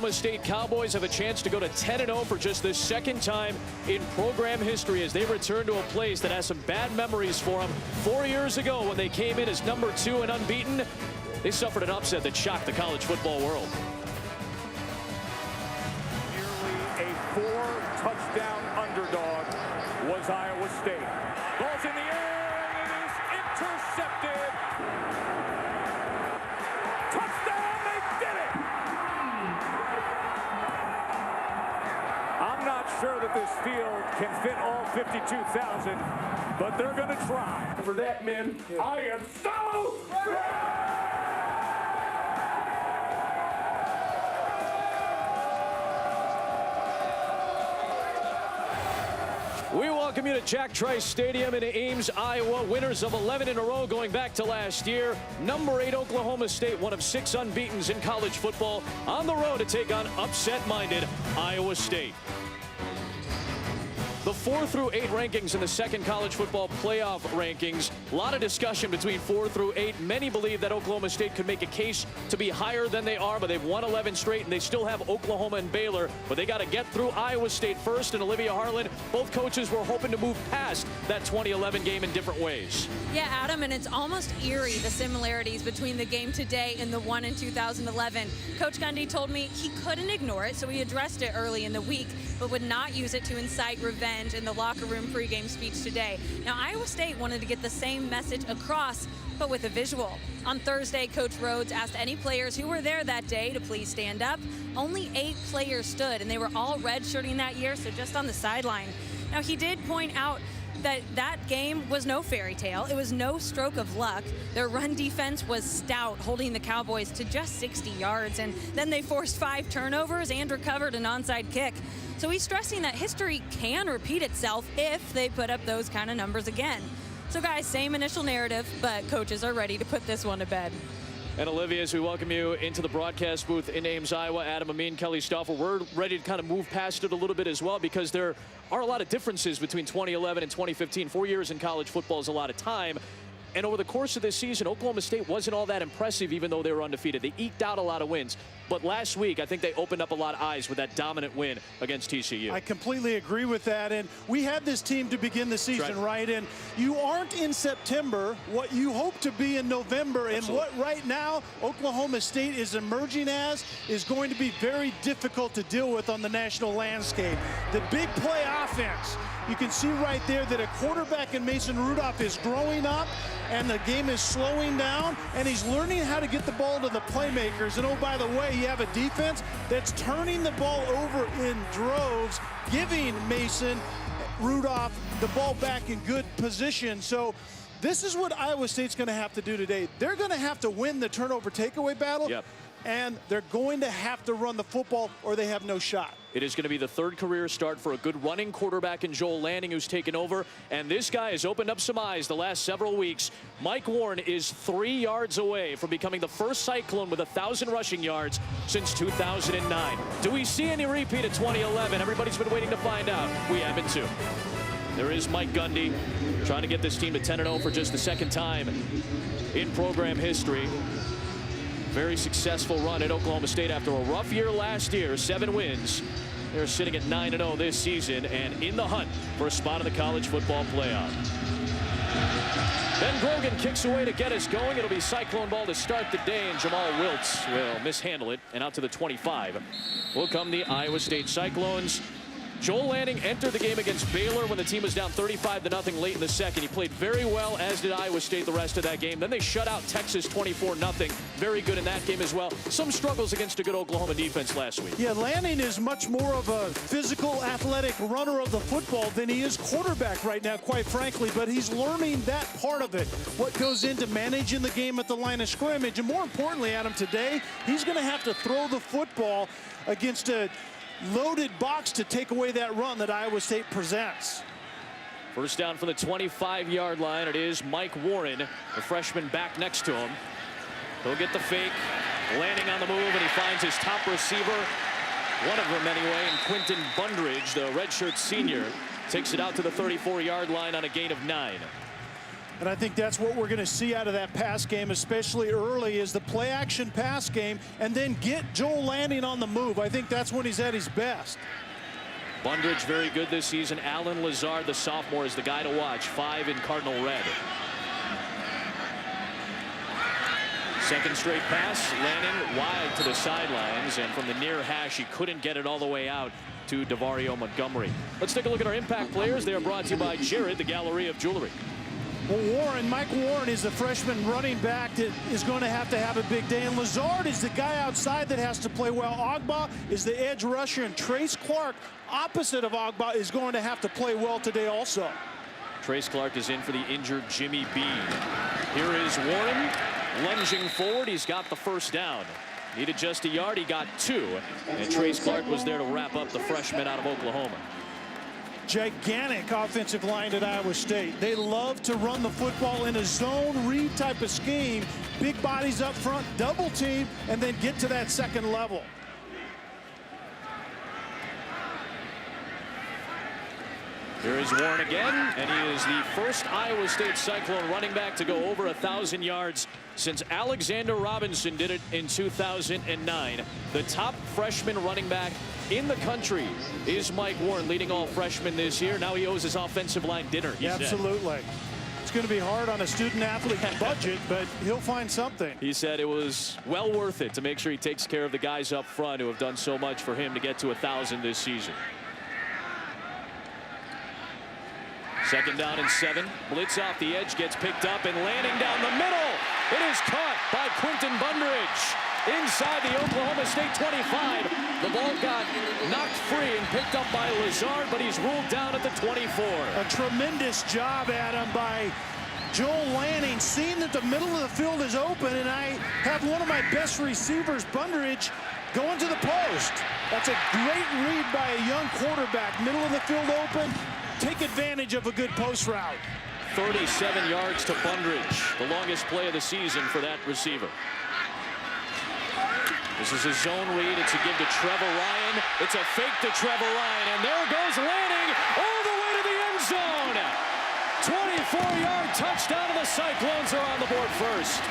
Oklahoma State Cowboys have a chance to go to 10-0 for just the second time in program history as they return to a place that has some bad memories for them. 4 years ago when they came in as number 2 and unbeaten, they suffered an upset that shocked the college football world. Nearly a 4-touchdown underdog was Iowa State. Ball's in the air, and it is intercepted. Touchdown, they did it! I'm not sure that this field can fit all 52,000, but they're going to try. For that, men, I am so ready! We welcome you to Jack Trice Stadium in Ames, Iowa. Winners of 11 in a row going back to last year. Number 8 Oklahoma State, one of 6 unbeatens in college football, on the road to take on upset-minded Iowa State. The 4 through 8 rankings in the second college football playoff rankings. A lot of discussion between 4 through 8. Many believe that Oklahoma State could make a case to be higher than they are, but they've won 11 straight, and they still have Oklahoma and Baylor. But they got to get through Iowa State first, and Olivia Harlan, both coaches were hoping to move past that 2011 game in different ways. Yeah, Adam, and it's almost eerie, the similarities between the game today and the one in 2011. Coach Gundy told me he couldn't ignore it, so he addressed it early in the week, but would not use it to incite revenge in the locker room pregame speech today. Now, Iowa State wanted to get the same message across, but with a visual. On Thursday, Coach Rhodes asked any players who were there that day to please stand up. Only 8 players stood, and they were all redshirting that year, so just on the sideline. Now, he did point out that game was no fairy tale. It was no stroke of luck. Their run defense was stout, holding the Cowboys to just 60 yards, and then they forced 5 turnovers and recovered an onside kick. So he's stressing that history can repeat itself if they put up those kind of numbers again. So guys, same initial narrative, but coaches are ready to put this one to bed. And Olivia, as we welcome you into the broadcast booth in Ames, Iowa, Adam Amin, Kelly Stauffer, we're ready to kind of move past it a little bit as well, because there are a lot of differences between 2011 and 2015. 4 years in college football is a lot of time. And over the course of this season, Oklahoma State wasn't all that impressive, even though they were undefeated. They eked out a lot of wins. But last week, I think they opened up a lot of eyes with that dominant win against TCU. I completely agree with that. And we had this team to begin the season, right? And you aren't in September what you hope to be in November. And what right now Oklahoma State is emerging as is going to be very difficult to deal with on the national landscape. The big play offense. You can see right there that a quarterback in Mason Rudolph is growing up, and the game is slowing down, and he's learning how to get the ball to the playmakers. And oh, by the way, you have a defense that's turning the ball over in droves, giving Mason Rudolph the ball back in good position. So this is what Iowa State's going to have to do today. They're going to have to win the turnover takeaway battle. And they're going to have to run the football or they have no shot. It is going to be the 3rd career start for a good running quarterback in Joel Lanning, who's taken over. And this guy has opened up some eyes the last several weeks. Mike Warrne is 3 yards away from becoming the first Cyclone with 1,000 rushing yards since 2009. Do we see any repeat of 2011? Everybody's been waiting to find out. We haven't too. There is Mike Gundy trying to get this team to 10-0 for just the second time in program history. Very successful run at Oklahoma State after a rough year last year, 7 wins. They're sitting at 9-0 this season and in the hunt for a spot in the college football playoff. Ben Grogan kicks away to get us going. It'll be Cyclone ball to start the day, and Jamal Wiltz will mishandle it, and out to the 25 will come the Iowa State Cyclones. Joel Lanning entered the game against Baylor when the team was down 35-0 late in the second. He played very well, as did Iowa State the rest of that game. Then they shut out Texas 24-0. Very good in that game as well. Some struggles against a good Oklahoma defense last week. Yeah, Lanning is much more of a physical, athletic runner of the football than he is quarterback right now, quite frankly. But he's learning that part of it, what goes into managing the game at the line of scrimmage. And more importantly, Adam, today, he's going to have to throw the football against a loaded box to take away that run that Iowa State presents. First down from the 25-yard line. It is Mike Warrne, the freshman, back next to him. He'll get the fake, landing on the move, and he finds his top receiver, one of them anyway, and Quinton Bundridge, the redshirt senior, takes it out to the 34-yard line on a gain of 9. And I think that's what we're going to see out of that pass game, especially early, is the play action pass game, and then get Joel Lanning on the move. I think that's when he's at his best. Bundridge very good this season. Alan Lazard, the sophomore, is the guy to watch. 5 in Cardinal red. Second straight pass, Lanning wide to the sidelines, and from the near hash, he couldn't get it all the way out to DeVario Montgomery. Let's take a look at our impact players. They are brought to you by Jared, the Gallery of Jewelry. Well, Mike Warrne is the freshman running back that is going to have a big day. And Lazard is the guy outside that has to play well. Ogba is the edge rusher, and Trace Clark, opposite of Ogba, is going to have to play well today also. Trace Clark is in for the injured Jimmy B. Here is Warrne lunging forward. He's got the first down. Needed just a yard. He got 2. And Trace Clark was there to wrap up the freshman out of Oklahoma. Gigantic offensive line at Iowa State. They love to run the football in a zone read type of scheme. Big bodies up front, double team, and then get to that second level. Here is Warrne again, and he is the first Iowa State Cyclone running back to go over 1,000 yards since Alexander Robinson did it in 2009. The top freshman running back in the country is Mike Warrne, leading all freshmen this year. Now he owes his offensive line dinner. Absolutely. It's going to be hard on a student-athlete budget, but he'll find something. He said it was well worth it to make sure he takes care of the guys up front who have done so much for him to get to 1,000 this season. Second down and 7. Blitz off the edge, gets picked up, and landing down the middle. It is caught by Quinton Bundridge inside the Oklahoma State 25. The ball got knocked free and picked up by Lazard, but he's ruled down at the 24. A tremendous job, Adam, by Joel Lanning, seeing that the middle of the field is open, and I have one of my best receivers, Bundridge, going to the post. That's a great read by a young quarterback. Middle of the field open. Take advantage of a good post route. 37 yards to Bundridge, the longest play of the season for that receiver. This is a zone read. It's a give to Trevor Ryan. It's a fake to Trevor Ryan, and there goes Lanning all the way to the end zone. 24-yard touchdown, and the Cyclones are on the board first.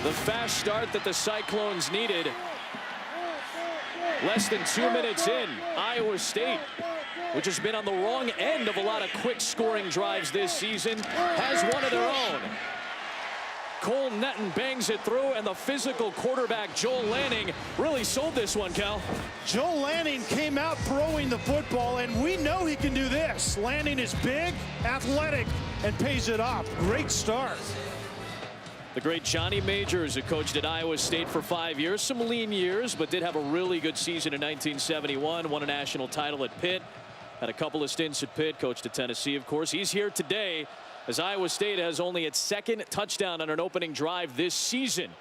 The fast start that the Cyclones needed. Less than 2 minutes in, Iowa State, which has been on the wrong end of a lot of quick scoring drives this season, has one of their own. Cole Netton bangs it through, and the physical quarterback Joel Lanning really sold this one, Cal. Joel Lanning came out throwing the football, and we know he can do this. Lanning is big, athletic, and pays it off. Great start. The great Johnny Majors, who coached at Iowa State for 5 years, some lean years, but did have a really good season in 1971, won a national title at Pitt, had a couple of stints at Pitt, coached at Tennessee, of course. He's here today as Iowa State has only its second touchdown on an opening drive this season.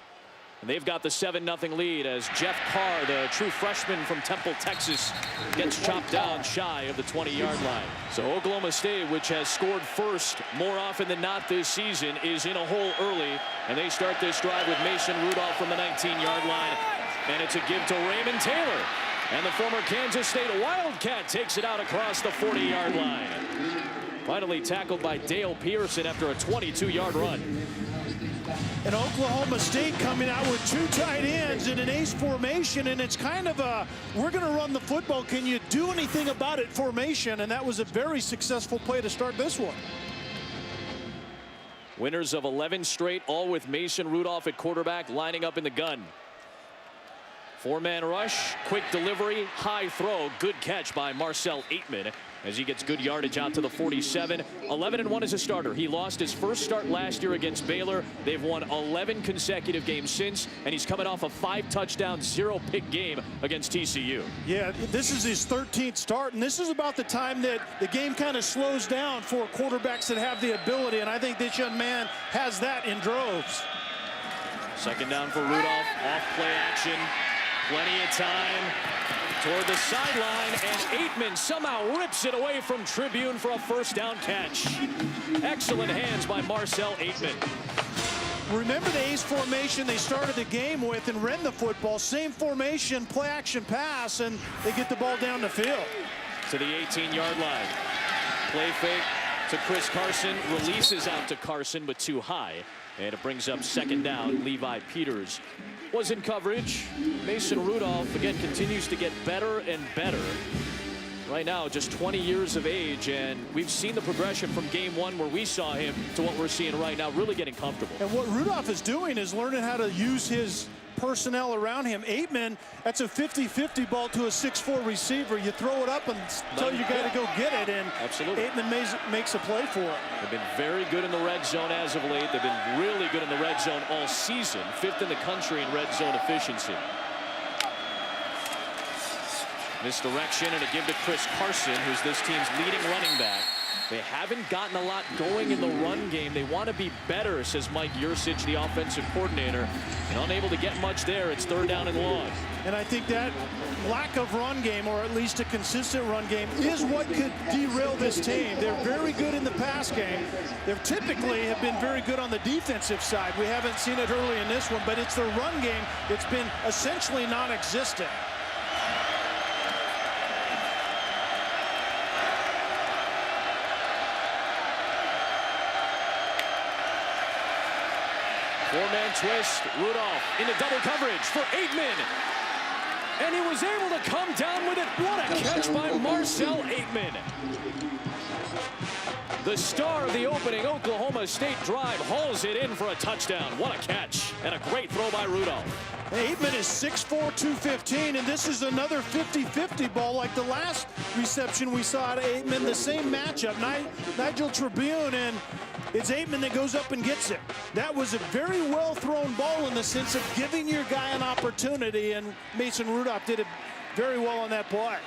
And they've got the 7-0 lead as Jeff Carr, the true freshman from Temple, Texas, gets chopped down shy of the 20-yard line. So Oklahoma State, which has scored first more often than not this season, is in a hole early. And they start this drive with Mason Rudolph from the 19-yard line. And it's a give to Raymond Taylor. And the former Kansas State Wildcat takes it out across the 40-yard line. Finally tackled by Dale Pearson after a 22-yard run. And Oklahoma State coming out with 2 tight ends in an ace formation, and it's kind of a, we're going to run the football, can you do anything about it formation, and that was a very successful play to start this one. Winners of 11 straight, all with Mason Rudolph at quarterback, lining up in the gun. 4-man rush, quick delivery, high throw, good catch by Marcel Aitman as he gets good yardage out to the 47. 11-1 as a starter. He lost his first start last year against Baylor. They've won 11 consecutive games since, and he's coming off a 5-touchdown, 0-pick game against TCU. Yeah, this is his 13th start, and this is about the time that the game kind of slows down for quarterbacks that have the ability, and I think this young man has that in droves. Second down for Rudolph, off play action. Plenty of time toward the sideline, and Aitman somehow rips it away from Tribune for a first down catch. Excellent hands by Marcel Aitman. Remember the ace formation they started the game with and ran the football. Same formation, play action pass, and they get the ball down the field. To the 18-yard line. Play fake to Chris Carson. Releases out to Carson, but too high. And it brings up second down. Levi Peters was in coverage. Mason Rudolph, again, continues to get better and better. Right now, just 20 years of age, and we've seen the progression from game one where we saw him to what we're seeing right now, really getting comfortable. And what Rudolph is doing is learning how to use his personnel around him. Aitman, that's a 50-50 ball to a 6'4 receiver. You throw it up and tell your guy to go get it, and absolutely. Aitman makes a play for it. They've been very good in the red zone as of late. They've been really good in the red zone all season. 5th in the country in red zone efficiency. Misdirection and a give to Chris Carson, who's this team's leading running back. They haven't gotten a lot going in the run game. They want to be better, says Mike Yursich, the offensive coordinator. And unable to get much there. It's 3rd down and long. And I think that lack of run game, or at least a consistent run game, is what could derail this team. They're very good in the pass game. They typically have been very good on the defensive side. We haven't seen it early in this one, but it's their run game that's been essentially non-existent. Four-man twist. Rudolph into double coverage for Aitman. And he was able to come down with it. What a catch by Marcel Aitman. The star of the opening Oklahoma State drive hauls it in for a touchdown. What a catch. And a great throw by Rudolph. Aitman is 6'4", 215, and this is another 50-50 ball like the last reception we saw at Aitman. The same matchup. Nigel Tribune, and it's Aitman that goes up and gets it. That was a very well thrown ball in the sense of giving your guy an opportunity, and Mason Rudolph did it very well on that play.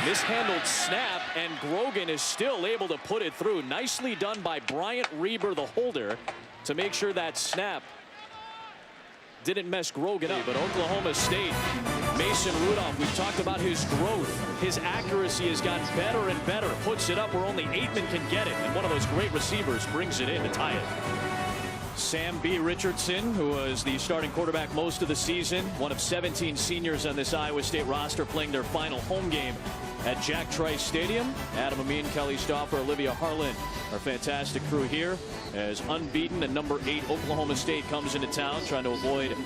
Mishandled snap, and Grogan is still able to put it through. Nicely done by Bryant Reber, the holder, to make sure that snap didn't mess Grogan up. But Oklahoma State, Mason Rudolph, we've talked about his growth. His accuracy has gotten better and better. Puts it up where only Aitman can get it. And one of those great receivers brings it in to tie it. Sam B. Richardson, who was the starting quarterback most of the season, one of 17 seniors on this Iowa State roster playing their final home game at Jack Trice Stadium. Adam Amin, Kelly Stauffer, Olivia Harlan, our fantastic crew here as unbeaten and number 8 Oklahoma State comes into town, trying to avoid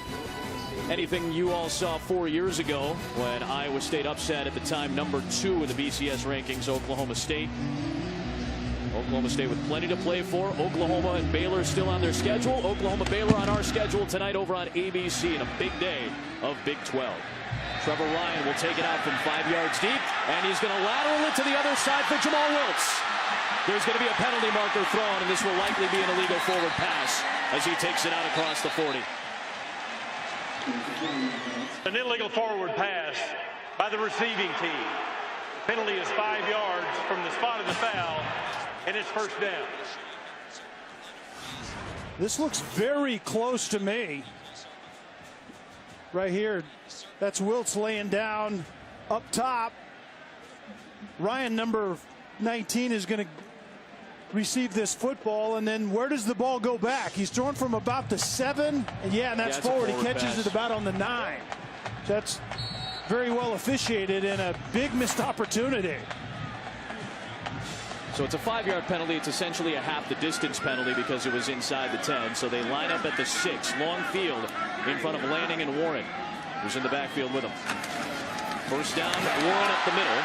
anything you all saw 4 years ago when Iowa State upset at the time number 2 in the BCS rankings, Oklahoma State. Oklahoma State with plenty to play for. Oklahoma and Baylor still on their schedule. Oklahoma-Baylor on our schedule tonight over on ABC in a big day of Big 12. Trevor Ryan will take it out from 5 yards deep, and he's going to lateral it to the other side for Jamal Wiltz. There's going to be a penalty marker thrown, and this will likely be an illegal forward pass as he takes it out across the 40. An illegal forward pass by the receiving team. Penalty is 5 yards from the spot of the foul, and it's first down. This looks very close to me. Right here, that's Wiltz laying down up top. Ryan, number 19, is going to receive this football, and then where does the ball go back? He's thrown from about the 7, and that's forward. He catches pass. it about on the 9. That's very well officiated and a big missed opportunity. So it's a 5-yard penalty. It's essentially a half the distance penalty because it was inside the 10. So they line up at the 6. Long field in front of Lanning and Warren, who's in the backfield with him. First down, Warren up the middle.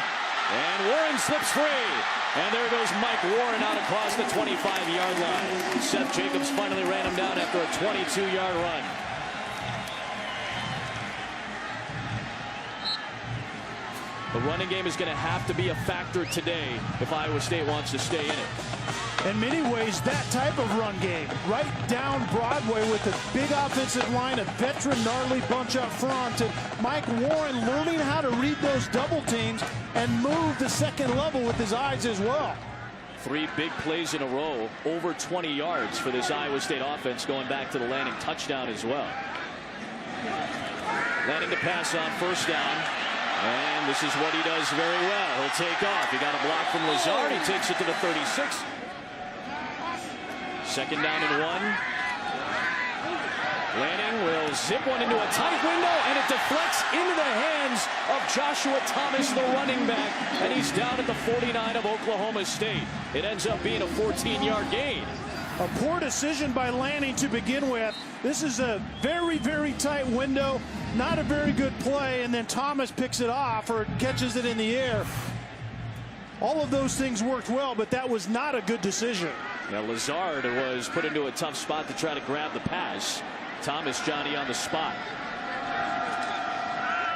And Warren slips free. And there goes Mike Warrne out across the 25-yard line. Seth Jacobs finally ran him down after a 22-yard run. The running game is going to have to be a factor today if Iowa State wants to stay in it. In many ways, that type of run game, right down Broadway with a big offensive line, a veteran gnarly bunch up front, and Mike Warrne learning how to read those double teams and move the second level with his eyes as well. 3 big plays in a row, over 20 yards for this Iowa State offense, going back to the Lanning touchdown as well. Lanning to pass on first down. And this is what he does very well. He'll take off. He got a block from Lazard. He takes it to the 36. Second down and 1. Lanning will zip one into a tight window, and it deflects into the hands of Joshua Thomas, the running back, and he's down at the 49 of Oklahoma State. It ends up being a 14-yard gain. A poor decision by Lanning to begin with. This is a very, very tight window. Not a very good play, and then Thomas picks it off or catches it in the air. All of those things worked well, but that was not a good decision. Now Lazard was put into a tough spot to try to grab the pass. Thomas, Johnny, on the spot.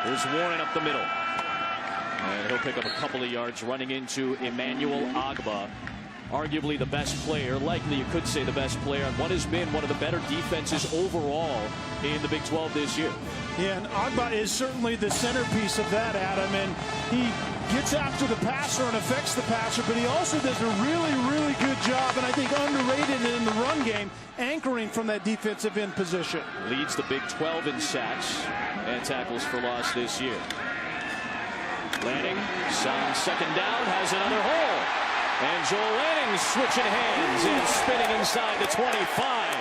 Here's Warrne up the middle. And he'll pick up a couple of yards running into Emmanuel Agba. Arguably the best player, likely you could say the best player, and what has been one of the better defenses overall in the Big 12 this year. Yeah, and Agba is certainly the centerpiece of that, Adam, and he gets after the passer and affects the passer, but he also does a really, really good job, and I think underrated in the run game, anchoring from that defensive end position. Leads the Big 12 in sacks and tackles for loss this year. Lanning, on second down, has another hole. And Joel Lanning switching hands and spinning inside the 25.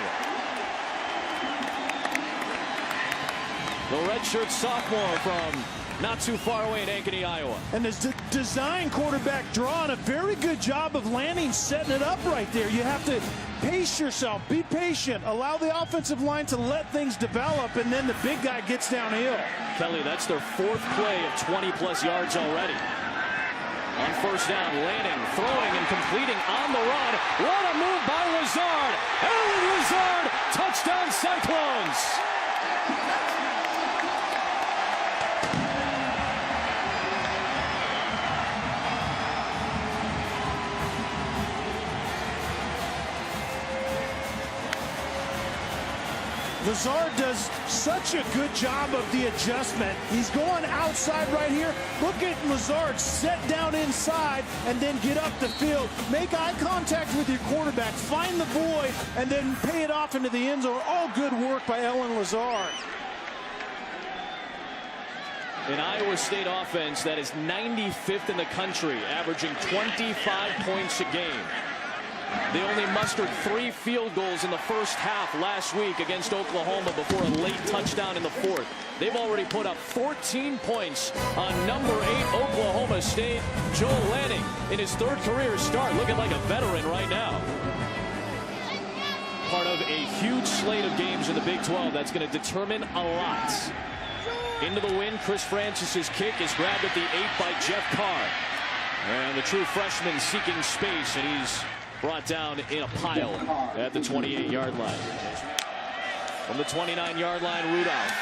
The redshirt sophomore from not too far away in Ankeny, Iowa. And the design quarterback drawing a very good job of Lanning setting it up right there. You have to pace yourself, be patient, allow the offensive line to let things develop, and then the big guy gets downhill. Kelly, that's their fourth play of 20-plus yards already. On first down, Lanning throwing and completing on the run. What a move by Lazard. Alan Lazard, touchdown Cyclones. Lazard does such a good job of the adjustment. He's going outside right here. Look at Lazard set down inside and then get up the field. Make eye contact with your quarterback. Find the void and then pay it off into the end zone. All good work by Ellen Lazard. An Iowa State offense that is 95th in the country, averaging 25 points a game. They only mustered 3 field goals in the first half last week against Oklahoma before a late touchdown in the fourth. They've already put up 14 points on number 8 Oklahoma State. Joel Lanning in his 3rd career start, looking like a veteran right now. Part of a huge slate of games in the Big 12 that's going to determine a lot. Into the wind, Chris Francis's kick is grabbed at the 8 by Jeff Carr. And the true freshman seeking space, and he's brought down in a pile at the 28-yard line. From the 29-yard line, Rudolph.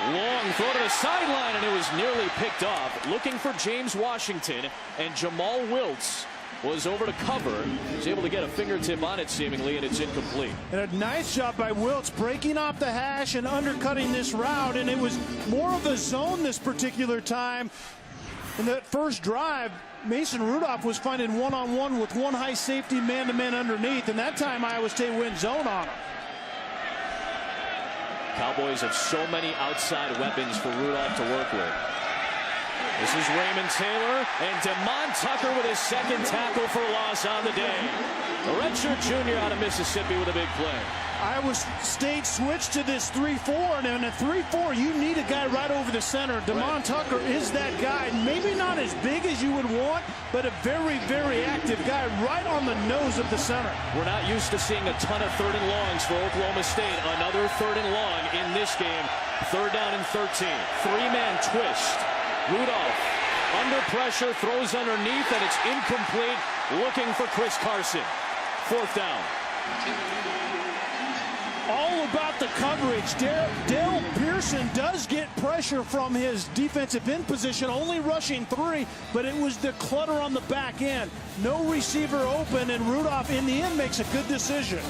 Long throw to the sideline, and it was nearly picked off. Looking for James Washington, and Jamal Wiltz was over to cover. Was able to get a fingertip on it seemingly, and it's incomplete. And a nice job by Wiltz breaking off the hash and undercutting this route, and it was more of a zone this particular time. In that first drive, Mason Rudolph was finding one-on-one with one high safety man-to-man underneath, and that time Iowa State went zone on him. Cowboys have so many outside weapons for Rudolph to work with. This is Raymond Taylor, and Demond Tucker with his 2nd tackle for loss on the day. The redshirt junior out of Mississippi with a big play. Iowa State switched to this 3-4, and in a 3-4, you need a guy right over the center. Demond Tucker is that guy. Maybe not as big as you would want, but a very, very active guy right on the nose of the center. We're not used to seeing a ton of 3rd and longs for Oklahoma State. Another 3rd and long in this game. 3rd down and 13. 3-man twist. Rudolph under pressure, throws underneath, and it's incomplete. Looking for Chris Carson. 4th down. All about the coverage. Dale Pearson does get pressure from his defensive end position, only rushing 3, but it was the clutter on the back end. No receiver open, and Rudolph in the end makes a good decision.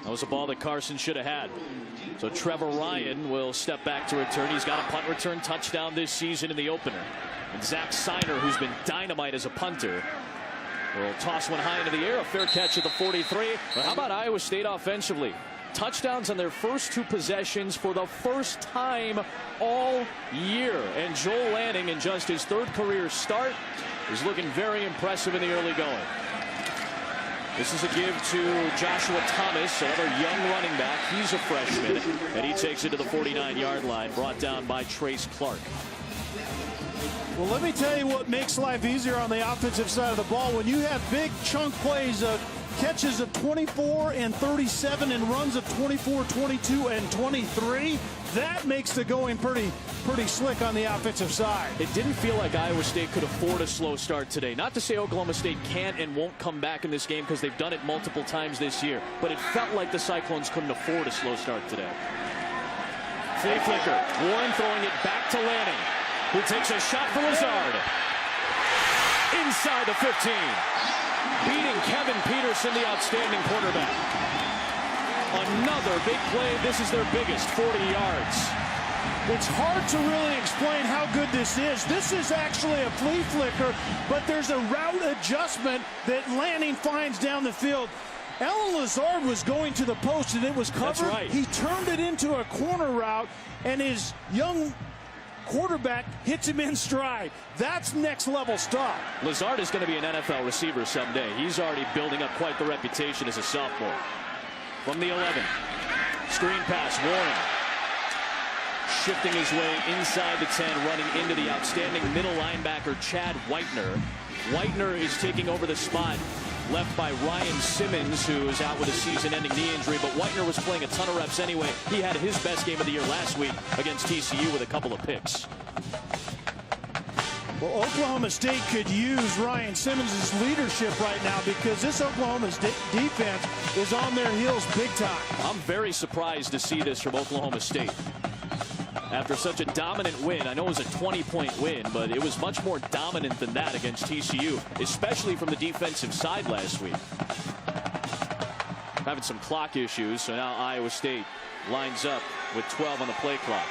That was a ball that Carson should have had. So Trevor Ryan will step back to return. He's got a punt return touchdown this season in the opener. And Zach Seiner, who's been dynamite as a punter, will toss one high into the air. A fair catch at the 43. But how about Iowa State offensively? touchdowns on their first 2 possessions for the first time all year. And Joel Lanning, in just his 3rd career start, is looking very impressive in the early going. This is a give to Joshua Thomas, another young running back. He's a freshman, and he takes it to the 49-yard line, brought down by Trace Clark. Well, let me tell you what makes life easier on the offensive side of the ball. When you have big chunk plays, catches of 24 and 37 and runs of 24, 22, and 23, that makes the going pretty slick on the offensive side. It didn't feel like Iowa State could afford a slow start today. Not to say Oklahoma State can't and won't come back in this game, because they've done it multiple times this year, but it felt like the Cyclones couldn't afford a slow start today. Flea flicker. Warrne throwing it back to Lanning, who takes a shot for Lazard. Inside the 15. Beating Kevin Peterson, the outstanding quarterback. Another big play. This is their biggest, 40 yards. It's hard to really explain how good this is. This is actually a flea flicker, but there's a route adjustment that Lanning finds down the field. Alan Lazard was going to the post, and it was covered. That's right. He turned it into a corner route, and his young quarterback hits him in stride. That's next level stuff. Lazard is going to be an NFL receiver someday. He's already building up quite the reputation as a sophomore. From the 11, screen pass, Warrne shifting his way inside the 10, running into the outstanding middle linebacker Chad Whitener. Whitener is taking over the spot left by Ryan Simmons, who is out with a season-ending knee injury, but Whitener was playing a ton of reps anyway. He had his best game of the year last week against TCU with a couple of picks. Well, Oklahoma State could use Ryan Simmons' leadership right now, because this Oklahoma defense is on their heels big time. I'm very surprised to see this from Oklahoma State. After such a dominant win, I know it was a 20-point win, but it was much more dominant than that against TCU, especially from the defensive side last week. Having some clock issues, so now Iowa State lines up with 12 on the play clock.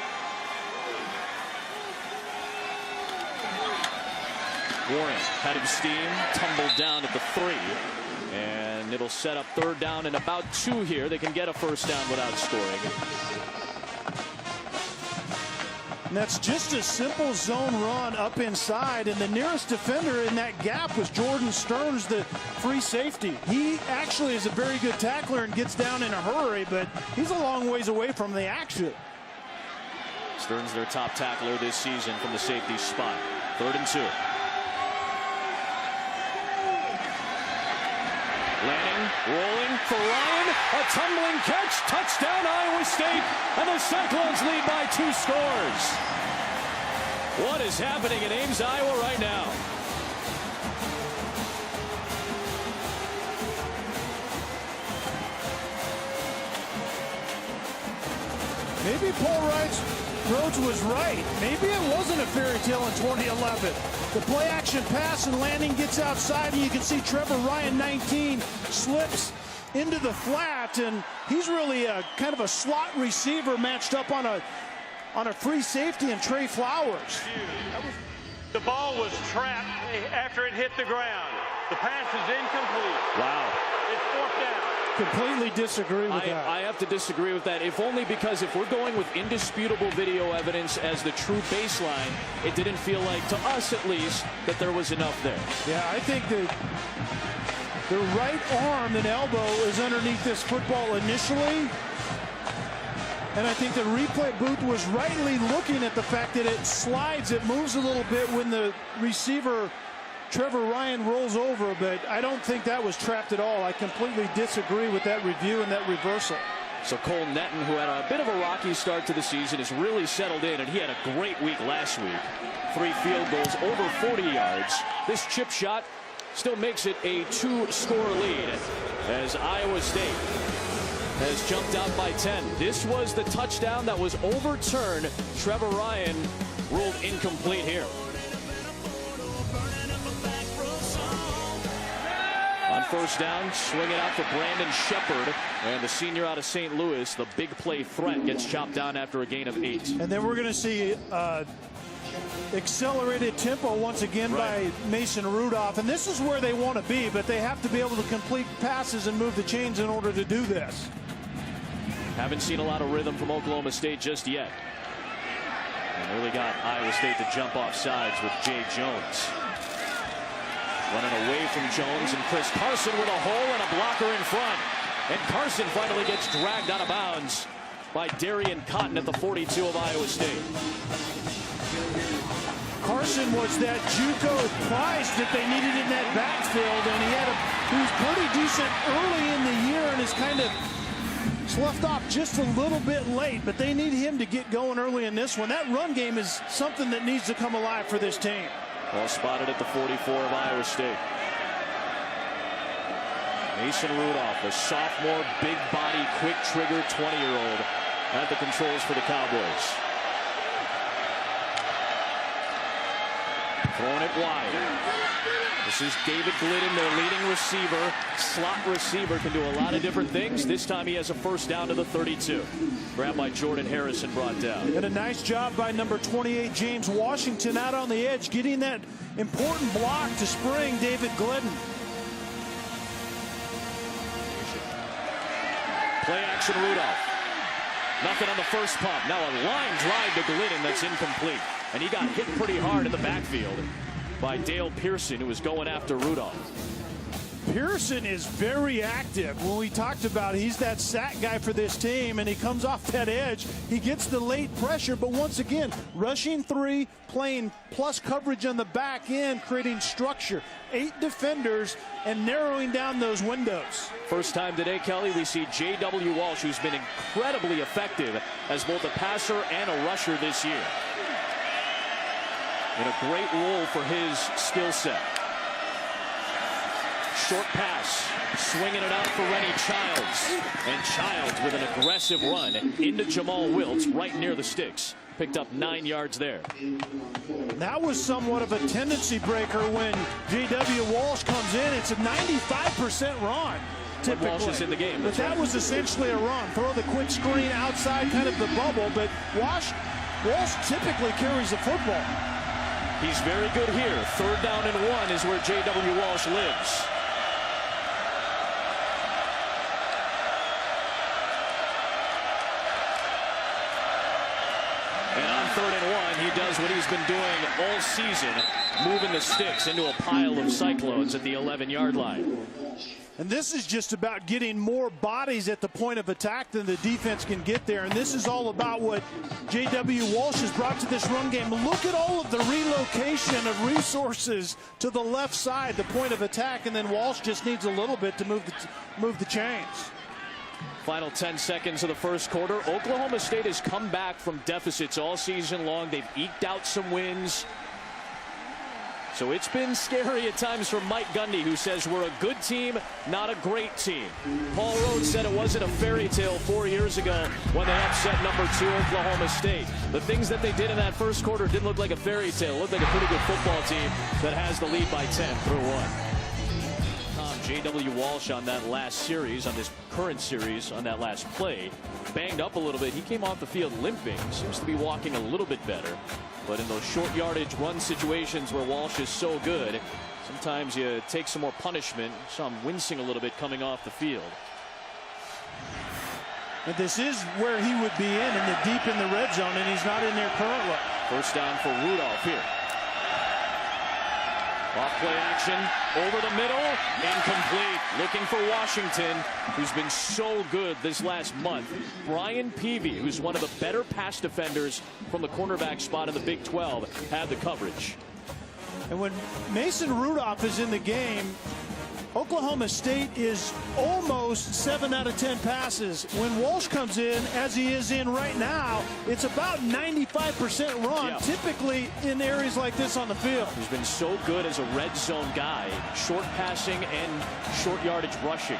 Warrne had him steam, tumbled down at the 3, and it'll set up 3rd down and about 2 here. They can get a first down without scoring. And that's just a simple zone run up inside, and the nearest defender in that gap was Jordan Stearns, the free safety. He actually is a very good tackler and gets down in a hurry, but he's a long ways away from the action. Stearns, their top tackler this season from the safety spot. 3rd and 2. Lanning rolling for Ryan, a tumbling catch, touchdown Iowa State, and the Cyclones lead by 2 scores. What is happening in Ames, Iowa right now? Maybe Paul Rhodes was right. Maybe it wasn't a fairy tale in 2011. The play action pass, and Lanning gets outside, and you can see Trevor Ryan, 19, slips into the flat, and he's really a kind of a slot receiver matched up on a free safety and Trey Flowers. The ball was trapped after it hit the ground. The pass is incomplete. Wow. It's 4th down. Completely disagree with that. I have to disagree with that, if only because if we're going with indisputable video evidence as the true baseline, it didn't feel like, to us at least, that there was enough there. Yeah, I think the right arm and elbow is underneath this football initially. And I think the replay booth was rightly looking at the fact that it slides, it moves a little bit when the receiver Trevor Ryan rolls over, but I don't think that was trapped at all. I completely disagree with that review and that reversal. So Cole Netton, who had a bit of a rocky start to the season, has really settled in, and he had a great week last week. 3 field goals, over 40 yards. This chip shot still makes it a 2-score lead as Iowa State has jumped out by 10. This was the touchdown that was overturned. Trevor Ryan ruled incomplete here. On 1st down, swing it out for Brandon Shepard, and the senior out of St. Louis, the big play threat, gets chopped down after a gain of 8. And then we're going to see accelerated tempo once again by Mason Rudolph, and this is where they want to be, but they have to be able to complete passes and move the chains in order to do this. Haven't seen a lot of rhythm from Oklahoma State just yet. And really got Iowa State to jump off sides with Jay Jones. Running away from Jones, and Chris Carson with a hole and a blocker in front. And Carson finally gets dragged out of bounds by Darian Cotton at the 42 of Iowa State. Carson was that JUCO prize that they needed in that backfield, and he was pretty decent early in the year and is kind of left off just a little bit late, but they need him to get going early in this one. That run game is something that needs to come alive for this team. Well spotted at the 44 of Iowa State. Mason Rudolph, a sophomore, big body, quick trigger 20-year-old at the controls for the Cowboys. Throwing it wide. This is David Glidden, their leading receiver. Slot receiver, can do a lot of different things. This time he has a first down to the 32. Grabbed by Jordan Harrison, brought down. And a nice job by number 28, James Washington, out on the edge, getting that important block to spring David Glidden. Play action Rudolph. Nothing on the first pump. Now a line drive to Glidden that's incomplete. And he got hit pretty hard in the backfield by Dale Pearson, who was going after Rudolph. Pearson is very active. When we talked about he's that sack guy for this team, and he comes off that edge. He gets the late pressure, but once again, rushing three, playing plus coverage on the back end, creating structure. 8 defenders and narrowing down those windows. First time today, Kelly, we see J.W. Walsh, who's been incredibly effective as both a passer and a rusher this year. In a great role for his skill set. Short pass, swinging it out for Rennie Childs. And Childs with an aggressive run into Jamal Wiltz right near the sticks. Picked up 9 yards there. That was somewhat of a tendency breaker when J.W. Walsh comes in. It's a 95% run, typically. Walsh is in the game. But that was essentially a run. Throw the quick screen outside, kind of the bubble. But Walsh typically carries the football. He's very good here. 3rd down and 1 is where J.W. Walsh lives. And on 3rd and 1, he does what he's been doing all season, moving the sticks into a pile of Cyclones at the 11-yard line. And this is just about getting more bodies at the point of attack than the defense can get there. And this is all about what J.W. Walsh has brought to this run game. Look at all of the relocation of resources to the left side, the point of attack, and then Walsh just needs a little bit to move the chains. Final 10 seconds of the first quarter. Oklahoma State has come back from deficits all season long. They've eked out some wins. So it's been scary at times for Mike Gundy, who says we're a good team, not a great team. Paul Rhodes said it wasn't a fairy tale 4 years ago when they upset number 2 Oklahoma State. The things that they did in that first quarter didn't look like a fairy tale. It looked like a pretty good football team that has the lead by 10 through 1. J.W. Walsh on that last series, on this current series, on that last play, banged up a little bit. He came off the field limping. Seems to be walking a little bit better. But in those short yardage run situations where Walsh is so good, sometimes you take some more punishment. Saw him wincing a little bit coming off the field. And this is where he would be in the deep in the red zone, and he's not in there currently. First down for Rudolph here. Off play action, over the middle, incomplete. Looking for Washington, who's been so good this last month. Brian Peavy, who's one of the better pass defenders from the cornerback spot in the Big 12, had the coverage. And when Mason Rudolph is in the game, Oklahoma State is almost 7 out of 10 passes. When Walsh comes in, as he is in right now, it's about 95% run, typically in areas like this on the field. He's been so good as a red zone guy, short passing and short yardage rushing.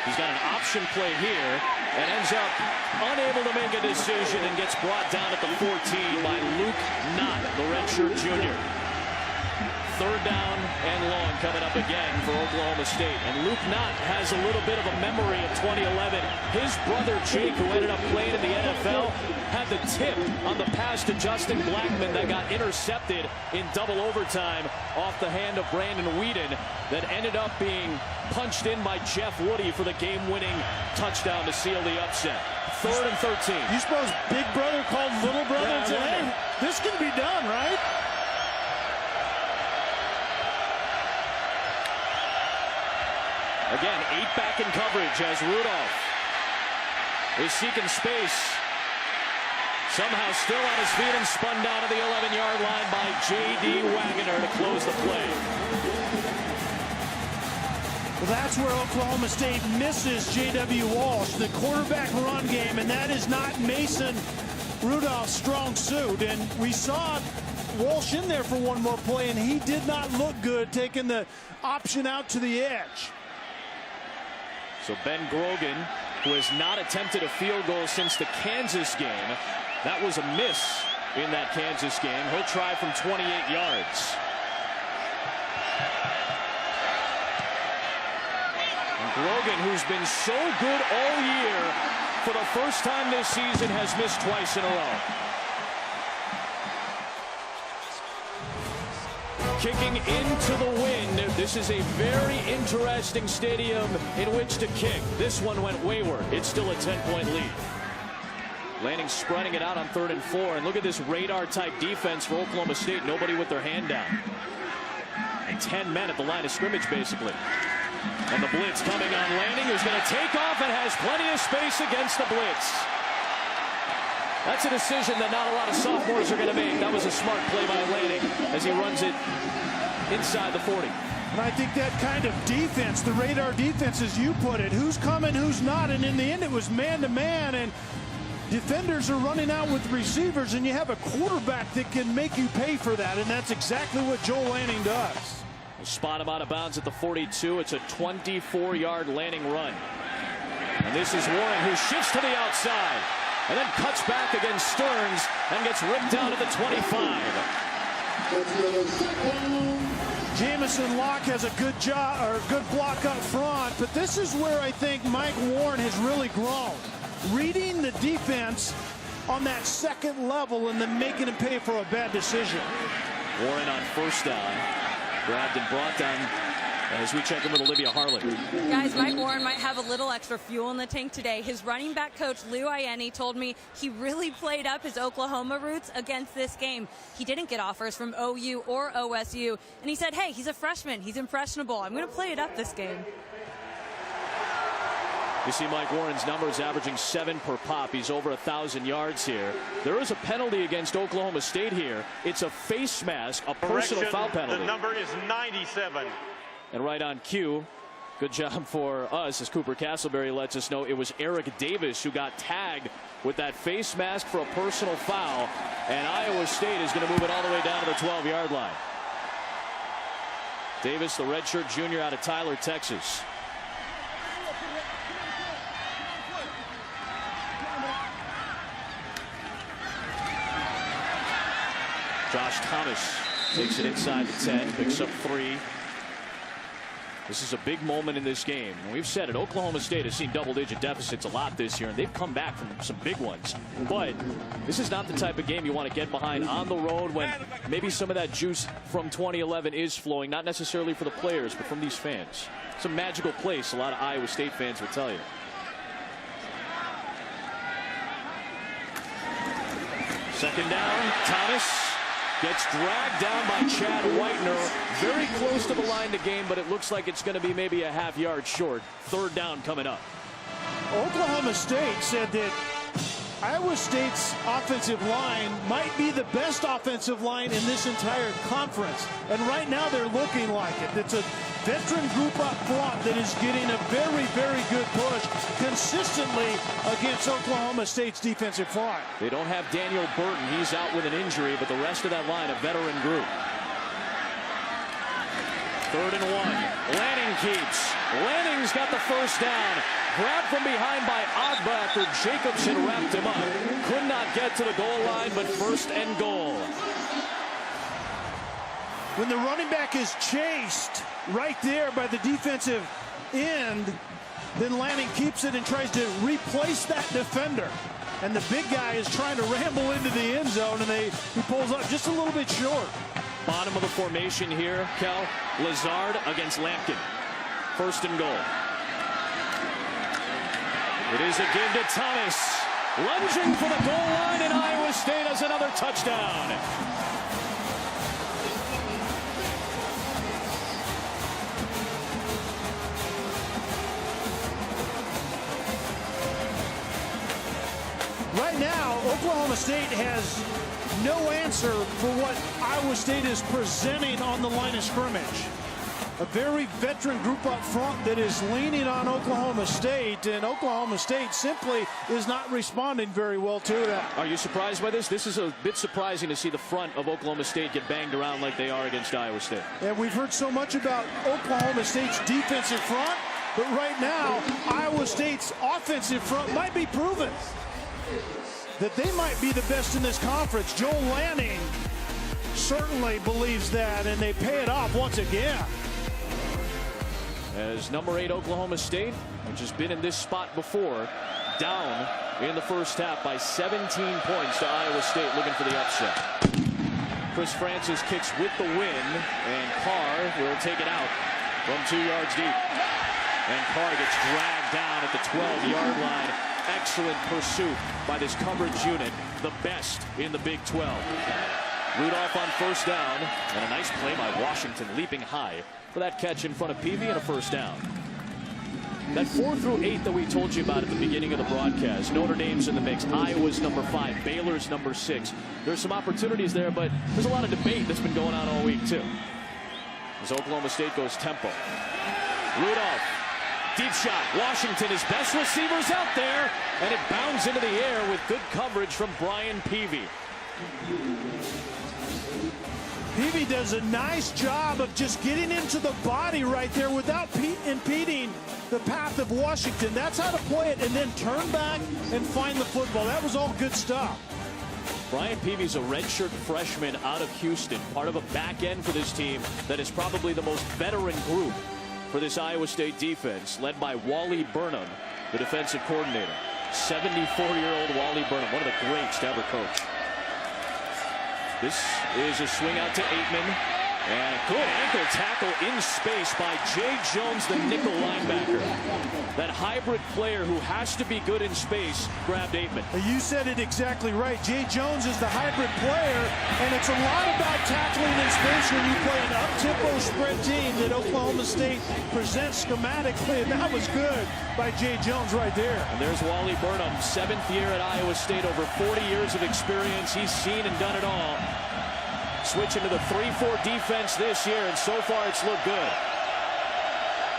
He's got an option play here and ends up unable to make a decision and gets brought down at the 14 by Luke Knott, the redshirt junior. Third down and long coming up again for Oklahoma State. And Luke Knott has a little bit of a memory of 2011. His brother Jake, who ended up playing in the NFL, had the tip on the pass to Justin Blackman that got intercepted in double overtime off the hand of Brandon Whedon that ended up being punched in by Jeff Woody for the game-winning touchdown to seal the upset. 3rd and 13. You suppose big brother called little brother and said, hey, this can be done, right? Again, 8 back in coverage as Rudolph is seeking space. Somehow still on his feet and spun down to the 11-yard line by J.D. Wagoner to close the play. Well, that's where Oklahoma State misses J.W. Walsh, the quarterback run game, and that is not Mason Rudolph's strong suit. And we saw Walsh in there for one more play, and he did not look good taking the option out to the edge. So Ben Grogan, who has not attempted a field goal since the Kansas game. That was a miss in that Kansas game. He'll try from 28 yards. And Grogan, who's been so good all year, for the first time this season has missed twice in a row. Kicking into the wind. This is a very interesting stadium in which to kick. This one went wayward. It's still a 10-point lead. Lanning spreading it out on 3rd and 4. And look at this radar-type defense for Oklahoma State. Nobody with their hand down. And 10 men at the line of scrimmage, basically. And the blitz coming on Lanning, who's going to take off and has plenty of space against the blitz. That's a decision that not a lot of sophomores are going to make. That was a smart play by Lanning as he runs it inside the 40. And I think that kind of defense, the radar defense, as you put it, who's coming, who's not, and in the end it was man-to-man, and defenders are running out with receivers, and you have a quarterback that can make you pay for that, and that's exactly what Joel Lanning does. We'll spot him out of bounds at the 42. It's a 24-yard Lanning run. And this is Warren, who shifts to the outside and then cuts back against Stearns and gets ripped down at the 25. Jamison Locke has a good job, or a good block up front, but this is where I think Mike Warrne has really grown. Reading the defense on that second level and then making him pay for a bad decision. Warren on 1st down. Grabbed and brought down as we check in with Olivia Harlan. Guys, Mike Warrne might have a little extra fuel in the tank today. His running back coach, Lou Ianni, told me he really played up his Oklahoma roots against this game. He didn't get offers from OU or OSU, and he said, hey, he's a freshman. He's impressionable. I'm going to play it up this game. You see Mike Warren's numbers averaging 7 per pop. He's over 1,000 yards here. There is a penalty against Oklahoma State here. It's a face mask, a personal foul penalty. The number is 97. And right on cue, good job for us as Cooper Castleberry lets us know it was Eric Davis who got tagged with that face mask for a personal foul. And Iowa State is going to move it all the way down to the 12-yard line. Davis, the redshirt junior out of Tyler, Texas. Josh Thomas takes it inside the 10, picks up 3. This is a big moment in this game. We've said it, Oklahoma State has seen double-digit deficits a lot this year, and they've come back from some big ones. But this is not the type of game you want to get behind on the road when maybe some of that juice from 2011 is flowing, not necessarily for the players, but from these fans. It's a magical place, a lot of Iowa State fans will tell you. Second down, Thomas gets dragged down by Chad Whitener. Very close to the line to gain, but it looks like it's going to be maybe a half-yard short. 3rd down coming up. Oklahoma State said that Iowa State's offensive line might be the best offensive line in this entire conference. And right now they're looking like it. It's a veteran group up front that is getting a very, very good push consistently against Oklahoma State's defensive front. They don't have Daniel Burton. He's out with an injury, but the rest of that line, a veteran group. 3rd and 1. Lanning keeps. Lanning's got the 1st down. Grabbed from behind by Ogba after Jacobson wrapped him up. Could not get to the goal line, but 1st and goal. When the running back is chased right there by the defensive end, then Lanning keeps it and tries to replace that defender. And the big guy is trying to ramble into the end zone, and he pulls up just a little bit short. Bottom of the formation here, Kel. Lazard against Lampkin. First and goal. It is a give to Thomas. Lunging for the goal line, and Iowa State has another touchdown. Right now, Oklahoma State has no answer for what Iowa State is presenting on the line of scrimmage. A very veteran group up front that is leaning on Oklahoma State, and Oklahoma State simply is not responding very well to that. Are you surprised by this? This is a bit surprising to see the front of Oklahoma State get banged around like they are against Iowa State. And we've heard so much about Oklahoma State's defensive front, but right now, Iowa State's offensive front might be proven that they might be the best in this conference. Joel Lanning certainly believes that, and they pay it off once again. As number 8 Oklahoma State, which has been in this spot before, down in the first half by 17 points to Iowa State, looking for the upset. Chris Francis kicks with the win, and Carr will take it out from 2 yards deep. And Carr gets dragged down at the 12-yard line. Excellent pursuit by this coverage unit, the best in the Big 12. Rudolph on first down, and a nice play by Washington, leaping high for that catch in front of Peavy and a first down. That 4 through 8 that we told you about at the beginning of the broadcast, Notre Dame's in the mix, Iowa's number 5, Baylor's number 6. There's some opportunities there, but there's a lot of debate that's been going on all week too. As Oklahoma State goes tempo. Rudolph. Deep shot. Washington, his best receivers out there, and it bounds into the air with good coverage from Brian Peavy. Peavy does a nice job of just getting into the body right there without impeding the path of Washington. That's how to play it, and then turn back and find the football. That was all good stuff. Brian Peavy's a redshirt freshman out of Houston, part of a back end for this team that is probably the most veteran group for this Iowa State defense, led by Wally Burnham, the defensive coordinator. 74-year-old Wally Burnham, one of the greats to ever coach. This is a swing out to Aitman, and a good ankle tackle in space by Jay Jones, the nickel linebacker. That hybrid player who has to be good in space grabbed Aitman. You said it exactly right. Jay Jones is the hybrid player, and it's a lot about tackling in space when you play an up-tempo spread team that Oklahoma State presents schematically, and that was good by Jay Jones right there. And there's Wally Burnham, 7th year at Iowa State, over 40 years of experience. He's seen and done it all. Switching to the 3-4 defense this year, and so far it's looked good.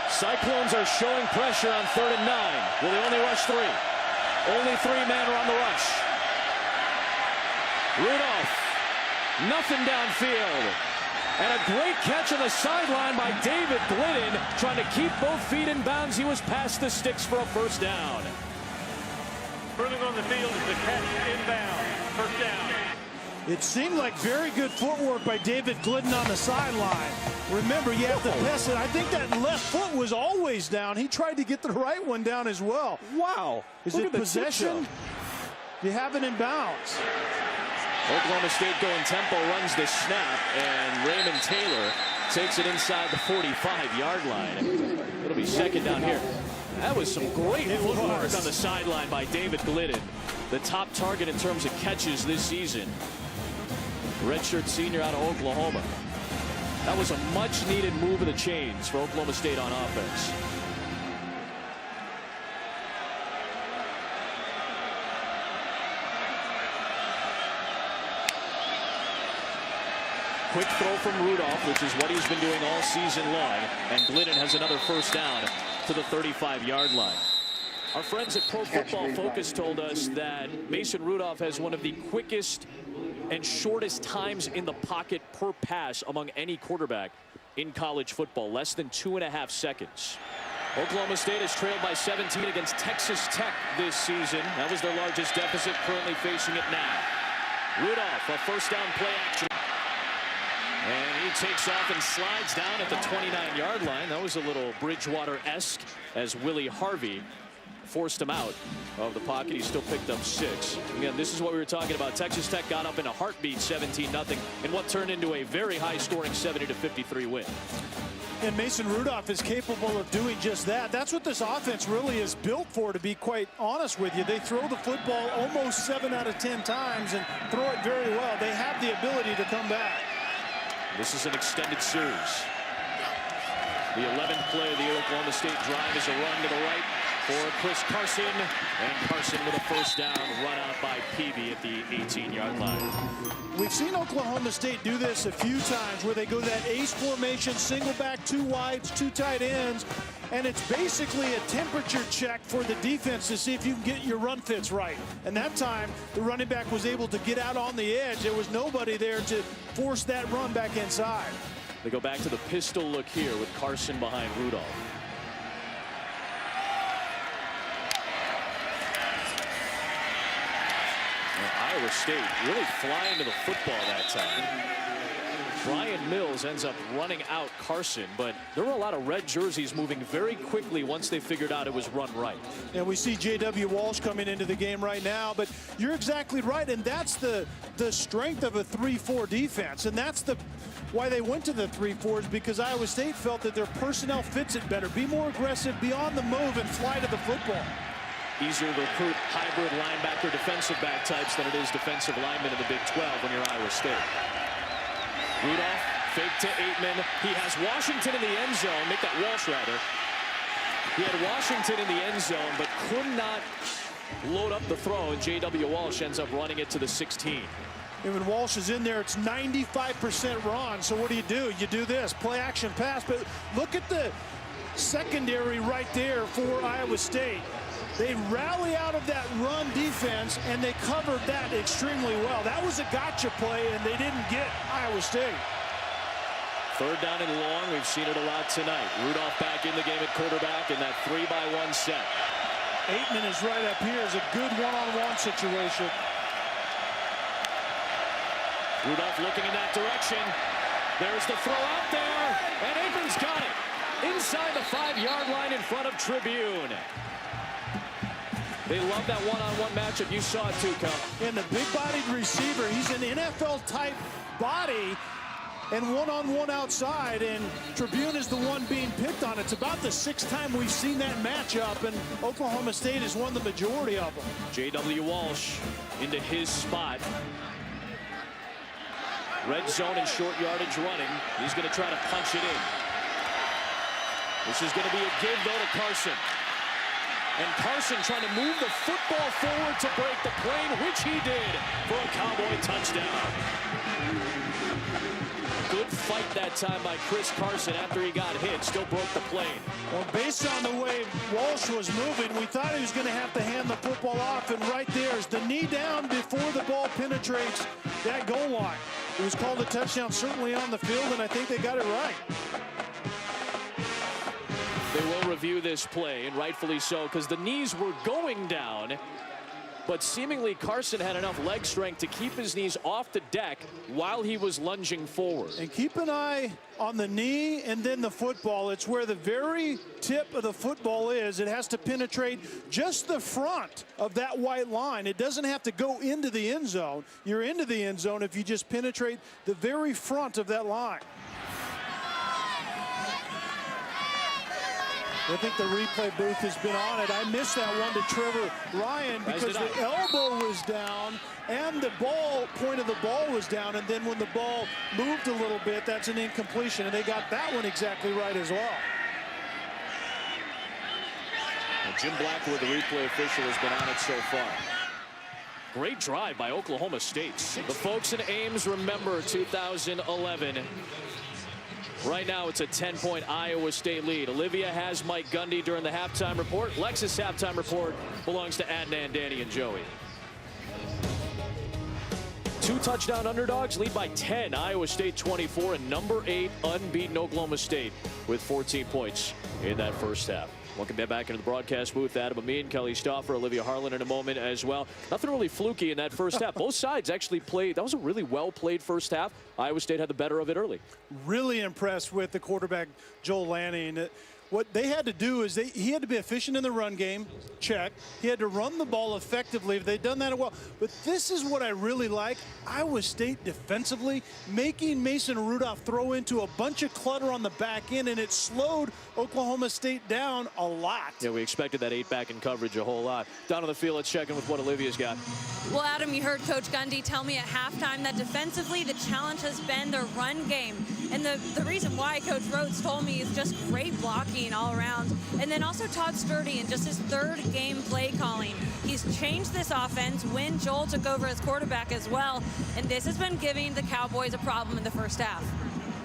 Cyclones are showing pressure on 3rd and 9. Will they only rush 3? Only 3 men are on the rush. Rudolph, nothing downfield. And a great catch on the sideline by David Glidden, trying to keep both feet in bounds. He was past the sticks for a first down. Further on the field is the catch inbound. First down. It seemed like very good footwork by David Glidden on the sideline. Remember, you have to pass it. I think that left foot was always down. He tried to get the right one down as well. Wow. Is it possession? You have it in bounds. Oklahoma State going tempo, runs the snap, and Raymond Taylor takes it inside the 45-yard line. It'll be second down here. That was some great footwork on the sideline by David Glidden, the top target in terms of catches this season. Redshirt senior out of Oklahoma. That was a much-needed move of the chains for Oklahoma State on offense. Quick throw from Rudolph, which is what he's been doing all season long, and Glidden has another first down to the 35-yard line. Our friends at Pro Football Focus told us that Mason Rudolph has one of the quickest and shortest times in the pocket per pass among any quarterback in college football, less than 2.5 seconds. Oklahoma State has trailed by 17 against Texas Tech this season. That was their largest deficit, currently facing it now. Rudolph, a first down play action. And he takes off and slides down at the 29-yard line. That was a little Bridgewater-esque as Willie Harvey forced him out of the pocket. He still picked up 6. Again, this is what we were talking about. Texas Tech got up in a heartbeat, 17-0, in what turned into a very high-scoring 70-53 win. And Mason Rudolph is capable of doing just that. That's what this offense really is built for, to be quite honest with you. They throw the football almost 7 out of 10 times and throw it very well. They have the ability to come back. This is an extended series. The 11th play of the Oklahoma State drive is a run to the right for Chris Carson, and Carson with a first down, run out by Peavy at the 18-yard line. We've seen Oklahoma State do this a few times where they go to that ace formation, single back, 2 wides, 2 tight ends, and it's basically a temperature check for the defense to see if you can get your run fits right. And that time, the running back was able to get out on the edge. There was nobody there to force that run back inside. They go back to the pistol look here with Carson behind Rudolph. Iowa State really flying to the football that time. Brian Mills ends up running out Carson, but there were a lot of red jerseys moving very quickly once they figured out it was run right. And we see J.W. Walsh coming into the game right now, but you're exactly right, and that's the strength of a 3-4 defense, and that's why they went to the 3-4s, because Iowa State felt that their personnel fits it better. Be more aggressive, be on the move, and fly to the football. Easier to recruit hybrid linebacker defensive back types than it is defensive linemen in the Big 12 when you're Iowa State. Rudolph fake to Aitman. He has Washington in the end zone. Make that Walsh rather. He had Washington in the end zone but could not load up the throw, and J.W. Walsh ends up running it to the 16. And when Walsh is in there, it's 95% run. So what do? You do this, play action pass. But look at the secondary right there for Iowa State. They rally out of that run defense, and they covered that extremely well. That was a gotcha play, and they didn't get Iowa State. 3rd down and long. We've seen it a lot tonight. Rudolph back in the game at quarterback in that 3-by-1 set. Aitman is right up here. It's a good one-on-one situation. Rudolph looking in that direction. There's the throw out there, and Aitman's got it inside the 5-yard line in front of Tribune. They love that one-on-one matchup. You saw it too, Cal. And the big-bodied receiver, he's an NFL-type body, and one-on-one outside, and Tribune is the one being picked on. It's about the 6th time we've seen that matchup, and Oklahoma State has won the majority of them. J.W. Walsh into his spot. Red zone and short yardage running. He's going to try to punch it in. This is going to be a give, though, to Carson. And Carson trying to move the football forward to break the plane, which he did for a Cowboy touchdown. Good fight that time by Chris Carson after he got hit. Still broke the plane. Well, based on the way Walsh was moving, we thought he was going to have to hand the football off. And right there is the knee down before the ball penetrates that goal line. It was called a touchdown, certainly on the field, and I think they got it right. They will review this play, and rightfully so, because the knees were going down, but seemingly Carson had enough leg strength to keep his knees off the deck while he was lunging forward. And keep an eye on the knee and then the football. It's where the very tip of the football is. It has to penetrate just the front of that white line. It doesn't have to go into the end zone. You're into the end zone if you just penetrate the very front of that line. I think the replay booth has been on it. I missed that one to Trevor Ryan because the elbow was down and the point of the ball was down, and then when the ball moved a little bit, that's an incompletion, and they got that one exactly right as well. And Jim Blackwood, the replay official, has been on it so far. Great drive by Oklahoma State. The folks in Ames remember 2011. Right now, it's a 10-point Iowa State lead. Olivia has Mike Gundy during the halftime report. Lexus' halftime report belongs to Adnan, Danny, and Joey. 2 touchdown underdogs lead by 10. Iowa State 24 and number 8 unbeaten Oklahoma State with 14 points. in that first half. Welcome back into the broadcast booth. Adam Amin, Kelly Stauffer, Olivia Harlan in a moment as well. Nothing really fluky in that first half. Both sides actually played. That was a really well-played first half. Iowa State had the better of it early. Really impressed with the quarterback, Joel Lanning. What they had to do is he had to be efficient in the run game, check. He had to run the ball effectively. They've done that well. But this is what I really like. Iowa State defensively making Mason Rudolph throw into a bunch of clutter on the back end, and it slowed Oklahoma State down a lot. Yeah, we expected that 8 back in coverage a whole lot. Down on the field, let's check in with what Olivia's got. Well, Adam, you heard Coach Gundy tell me at halftime that defensively the challenge has been their run game. And the reason why Coach Rhodes told me is just great blocking all around. And then also Todd Sturdy in just his 3rd game play calling. He's changed this offense when Joel took over as quarterback as well. And this has been giving the Cowboys a problem in the first half.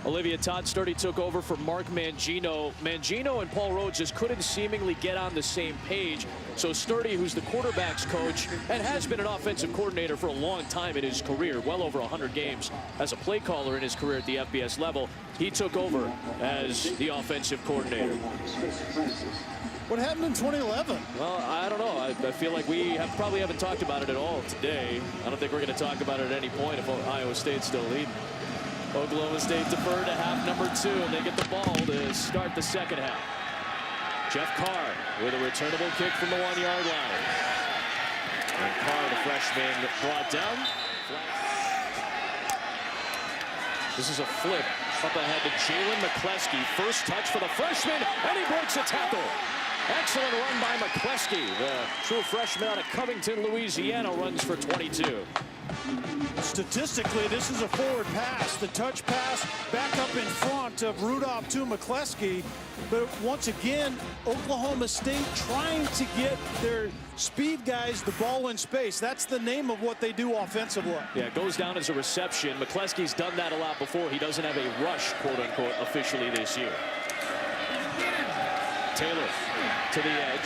Olivia, Todd Sturdy took over for Mark Mangino. Mangino and Paul Rhodes just couldn't seemingly get on the same page. So Sturdy, who's the quarterback's coach and has been an offensive coordinator for a long time in his career, well over 100 games as a play caller in his career at the FBS level, he took over as the offensive coordinator. What happened in 2011? Well, I don't know. I feel like we probably haven't talked about it at all today. I don't think we're going to talk about it at any point if Iowa State's still leading. Oklahoma State deferred to half number 2, and they get the ball to start the second half. Jeff Carr with a returnable kick from the 1-yard line. And Carr, the freshman, brought down. This is a flip up ahead to Jalen McCleskey. First touch for the freshman, and he breaks a tackle. Excellent run by McCleskey. The true freshman out of Covington, Louisiana, runs for 22. Statistically, this is a forward pass. The touch pass back up in front of Rudolph to McCleskey. But once again, Oklahoma State trying to get their speed guys the ball in space. That's the name of what they do offensively. Yeah, it goes down as a reception. McCleskey's done that a lot before. He doesn't have a rush, quote-unquote, officially this year. Taylor to the edge.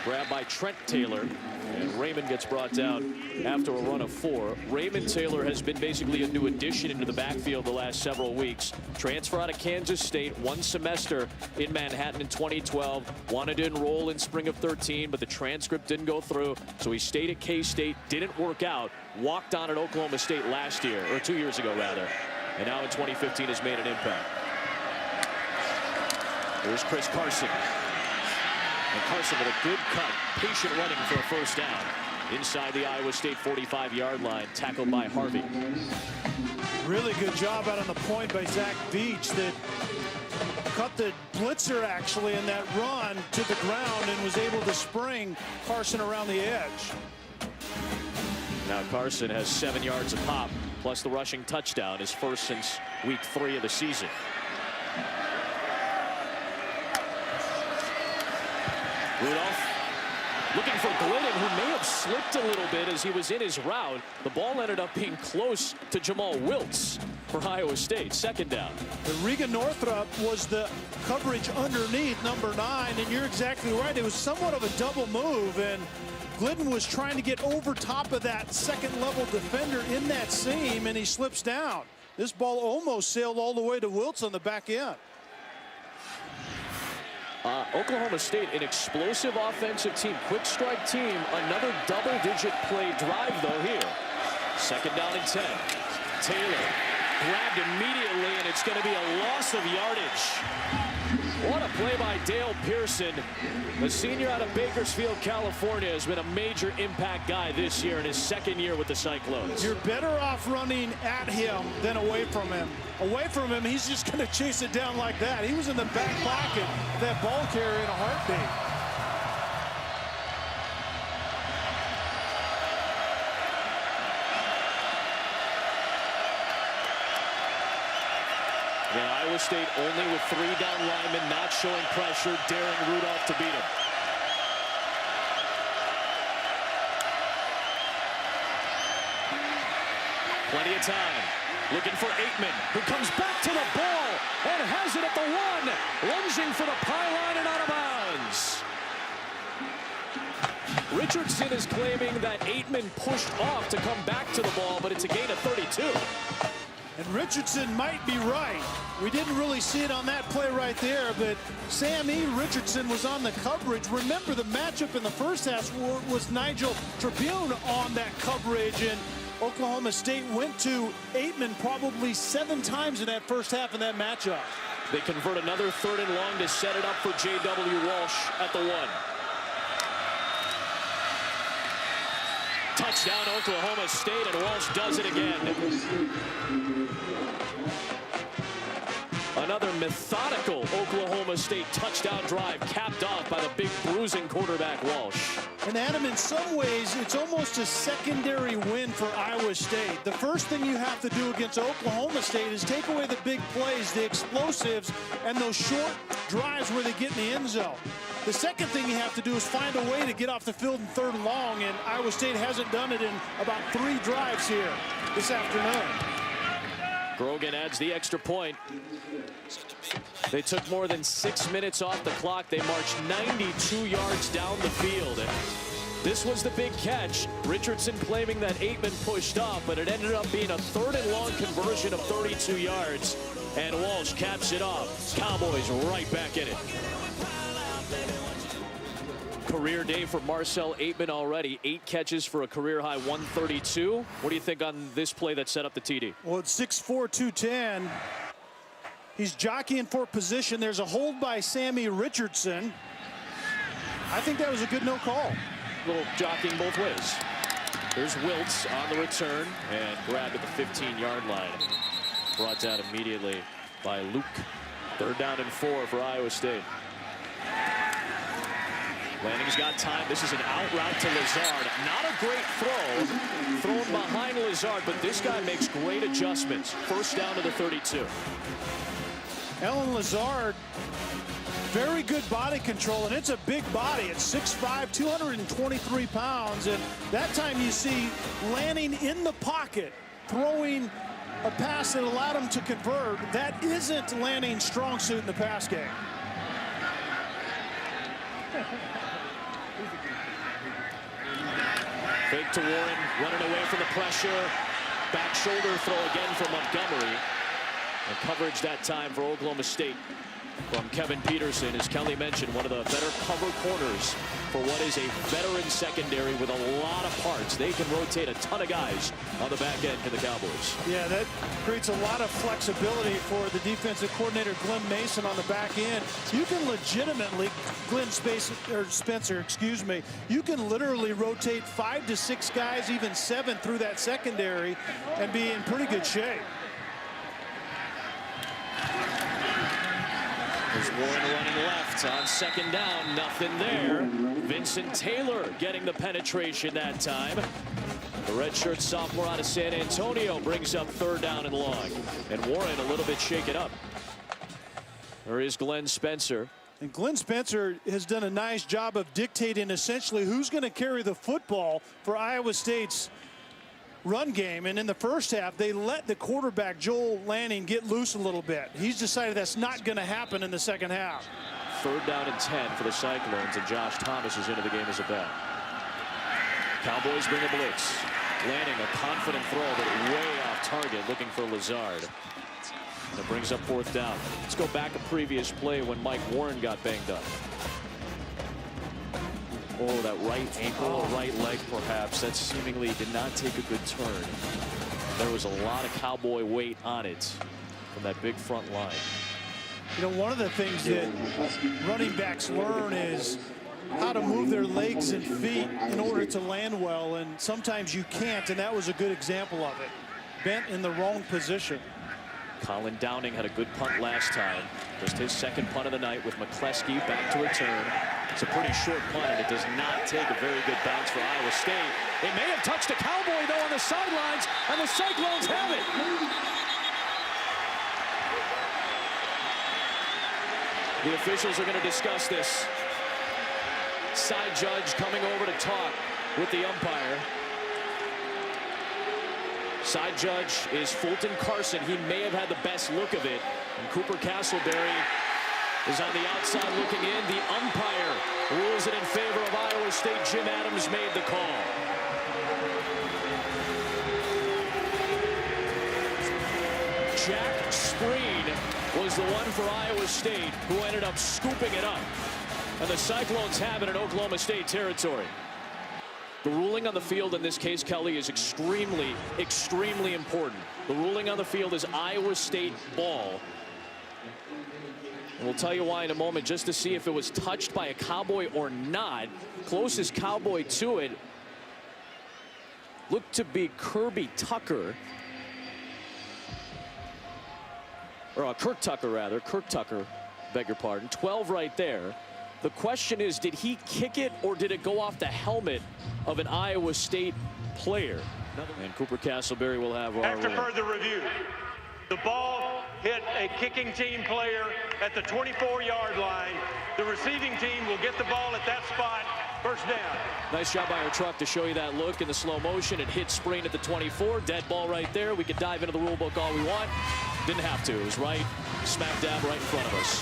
Grabbed by Trent Taylor. And Raymond gets brought down after a run of 4. Raymond Taylor has been basically a new addition into the backfield the last several weeks. Transfer out of Kansas State, 1 semester in Manhattan in 2012. Wanted to enroll in spring of 13, but the transcript didn't go through. So he stayed at K-State, didn't work out, walked on at Oklahoma State last year, or 2 years ago rather. And now in 2015 has made an impact. Here's Chris Carson. And Carson with a good cut, patient running for a first down. Inside the Iowa State 45-yard line, tackled by Harvey. Really good job out on the point by Zach Beach that cut the blitzer actually in that run to the ground and was able to spring Carson around the edge. Now Carson has 7 yards a pop, plus the rushing touchdown, his first since week 3 of the season. Rudolph looking for Glidden, who may have slipped a little bit as he was in his route. The ball ended up being close to Jamal Wiltz for Iowa State. Second down. The Riga Northrup was the coverage underneath number 9, and you're exactly right. It was somewhat of a double move, and Glidden was trying to get over top of that second-level defender in that seam, and he slips down. This ball almost sailed all the way to Wiltz on the back end. Oklahoma State, an explosive offensive team, quick strike team. Another double-digit play drive, though, here. Second down and 10. Taylor grabbed immediately, and it's going to be a loss of yardage. What a play by Dale Pearson. The senior out of Bakersfield, California, has been a major impact guy this year in his second year with the Cyclones. You're better off running at him than away from him. Away from him, he's just going to chase it down like that. He was in the back pocket of that ball carrier in a heartbeat. Again, Iowa State only with 3 down linemen, not showing pressure, daring Rudolph to beat him. Plenty of time. Looking for Aitman, who comes back to the ball and has it at the 1. Lunging for the pylon and out of bounds. Richardson is claiming that Aitman pushed off to come back to the ball, but it's a gain of 32. And Richardson might be right. We didn't really see it on that play right there, but Sam E. Richardson was on the coverage. Remember, the matchup in the first half was Nigel Tribune on that coverage, and Oklahoma State went to Aitman probably 7 times in that first half in that matchup. They convert another 3rd and long to set it up for J.W. Walsh at the 1. Touchdown, Oklahoma State, and Walsh does it again. Another methodical Oklahoma State touchdown drive capped off by the big bruising quarterback Walsh. And Adam, in some ways, it's almost a secondary win for Iowa State. The first thing you have to do against Oklahoma State is take away the big plays, the explosives, and those short drives where they get in the end zone. The second thing you have to do is find a way to get off the field in 3rd and long, and Iowa State hasn't done it in about 3 drives here this afternoon. Grogan adds the extra point. They took more than 6 minutes off the clock. They marched 92 yards down the field. And this was the big catch. Richardson claiming that Aitman pushed off, but it ended up being a 3rd and long conversion of 32 yards. And Walsh caps it off. Cowboys right back in it. Career day for Marcell Aitman already. 8 catches for a career high 132. What do you think on this play that set up the TD? Well, it's 6'4", 210. He's jockeying for position. There's a hold by Sammy Richardson. I think that was a good no call. Little jockeying both ways. There's Wiltz on the return and grabbed at the 15-yard line. Brought down immediately by Luke. 3rd down and 4 for Iowa State. Lanning's got time. This is an out route to Lazard. Not a great throw. Thrown behind Lazard, but this guy makes great adjustments. 1st down to the 32. Ellen Lazard, very good body control, and it's a big body. It's 6'5", 223 pounds, and that time you see Lanning in the pocket, throwing a pass that allowed him to convert. That isn't Lanning's strong suit in the pass game. Fake to Warren, running away from the pressure. Back shoulder throw again from Montgomery. And coverage that time for Oklahoma State from Kevin Peterson. As Kelly mentioned, one of the better cover corners for what is a veteran secondary with a lot of parts. They can rotate a ton of guys on the back end for the Cowboys. Yeah, that creates a lot of flexibility for the defensive coordinator, Glenn Mason, on the back end. You can legitimately, Spencer, excuse me, you can literally rotate 5 to 6 guys, even 7 through that secondary and be in pretty good shape. There's Warren running left on 2nd down. Nothing there. Vincent Taylor getting the penetration that time. The redshirt sophomore out of San Antonio brings up 3rd down and long. And Warren a little bit shaken up. There is Glenn Spencer. And Glenn Spencer has done a nice job of dictating essentially who's going to carry the football for Iowa State's run game. And in the first half, they let the quarterback Joel Lanning get loose a little bit. He's decided that's not going to happen in the second half. 3rd down and 10 for the Cyclones, and Josh Thomas is into the game as a back. Cowboys bring a blitz. Lanning a confident throw, but way off target, looking for Lazard. And it brings up 4th down. Let's go back a previous play when Mike Warrne got banged up. Oh, that right ankle or right leg, perhaps. That seemingly did not take a good turn. There was a lot of Cowboy weight on it from that big front line. You know, one of the things that running backs learn is how to move their legs and feet in order to land well, and sometimes you can't, and that was a good example of it. Bent in the wrong position. Colin Downing had a good punt last time. Just his 2nd punt of the night with McCleskey back to return. It's a pretty short punt, and it does not take a very good bounce for Iowa State. It may have touched a Cowboy, though, on the sidelines, and the Cyclones have it. The officials are going to discuss this. Side judge coming over to talk with the umpire. Side judge is Fulton Carson. He may have had the best look of it. And Cooper Castleberry is on the outside looking in. The umpire rules it in favor of Iowa State. Jim Adams made the call. Jack Spreen was the one for Iowa State who ended up scooping it up. And the Cyclones have it in Oklahoma State territory. The ruling on the field in this case, Kelly, is extremely, extremely important. The ruling on the field is Iowa State ball. And we'll tell you why in a moment, just to see if it was touched by a Cowboy or not. Closest Cowboy to it looked to be Kirby Tucker. Or Kirk Tucker, rather. Kirk Tucker, beg your pardon. 12 right there. The question is, did he kick it or did it go off the helmet of an Iowa State player? And Cooper Castleberry will have our After further review, the ball hit a kicking team player at the 24-yard line. The receiving team will get the ball at that spot. First down. Nice job by our truck to show you that look in the slow motion. It hit Spreen at the 24. Dead ball right there. We could dive into the rule book all we want. Didn't have to. It was right smack dab right in front of us.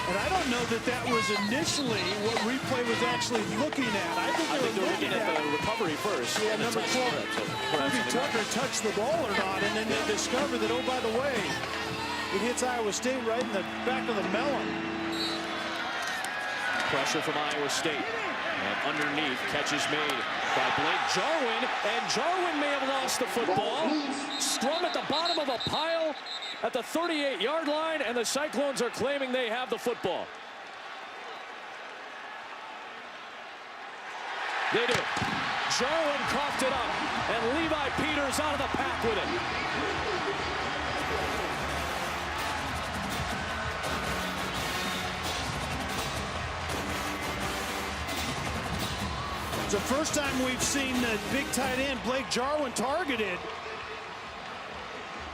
And I don't know that that was initially what replay was actually looking at. I think they were looking at the recovery first. Yeah, number 12. Kirby Tucker touched the ball or not, and then they discover that, oh, by the way, it hits Iowa State right in the back of the melon. Pressure from Iowa State. And underneath, catches made by Blake Jarwin. And Jarwin may have lost the football. Scrum at the bottom of a pile at the 38-yard line, and the Cyclones are claiming they have the football. They do. Jarwin coughed it up, and Levi Peters out of the pack with it. It's the first time we've seen the big tight end Blake Jarwin targeted.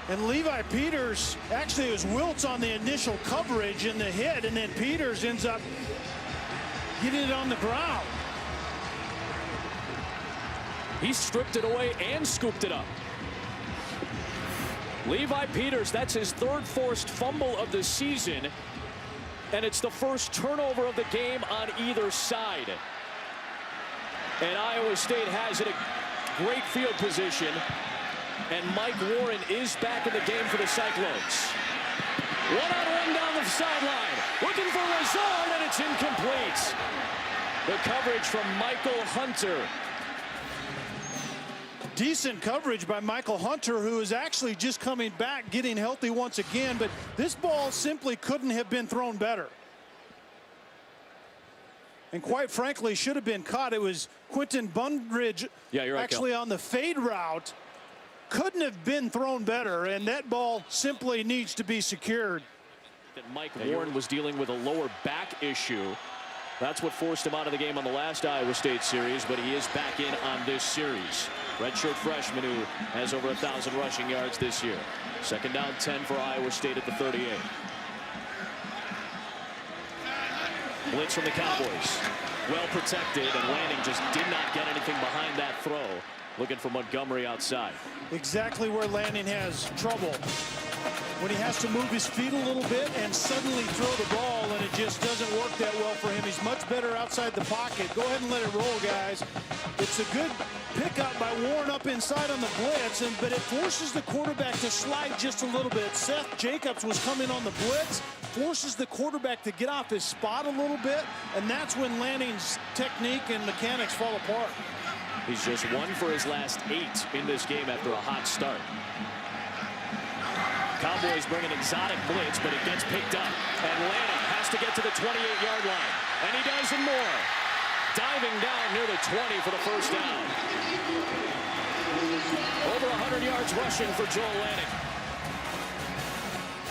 And Levi Peters, actually it was Wiltz on the initial coverage in the hit, and then Peters ends up getting it on the ground. He stripped it away and scooped it up. Levi Peters, that's his third forced fumble of the season, and it's the first turnover of the game on either side. And Iowa State has it a great field position. And Mike Warrne is back in the game for the Cyclones. One-on-one down the sideline. Looking for Lazard, and it's incomplete. The coverage from Michael Hunter. Decent coverage by Michael Hunter, who is actually just coming back, getting healthy once again. But this ball simply couldn't have been thrown better. And quite frankly, should have been caught. It was Quentin Bundridge actually on the fade route. Couldn't have been thrown better, and that ball simply needs to be secured. That Mike Warrne was dealing with a lower back issue. That's what forced him out of the game on the last Iowa State series, but he is back in on this series. Redshirt freshman who has over 1,000 rushing yards this year. Second down 10 for Iowa State at the 38. Blitz from the Cowboys. Well protected, and Lanning just did not get anything behind that throw. Looking for Montgomery outside. Exactly where Lanning has trouble. When he has to move his feet a little bit and suddenly throw the ball, and it just doesn't work that well for him. He's much better outside the pocket. Go ahead and let it roll, guys. It's a good pickup by Warrne up inside on the blitz, but it forces the quarterback to slide just a little bit. Seth Jacobs was coming on the blitz, forces the quarterback to get off his spot a little bit, and that's when Lanning's technique and mechanics fall apart. He's just 1 for his last 8 in this game after a hot start. Cowboys bring an exotic blitz, but it gets picked up. And Lanning has to get to the 28-yard line. And he does and more. Diving down near the 20 for the first down. Over 100 yards rushing for Joel Lanning.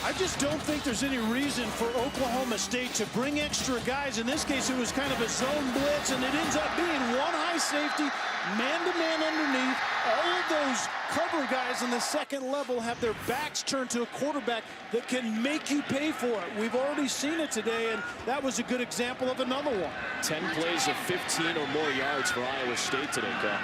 I just don't think there's any reason for Oklahoma State to bring extra guys. In this case, it was kind of a zone blitz, and it ends up being one high safety, man-to-man underneath. All of those cover guys in the second level have their backs turned to a quarterback that can make you pay for it. We've already seen it today, and that was a good example of another one. 10 plays of 15 or more yards for Iowa State today, Cal.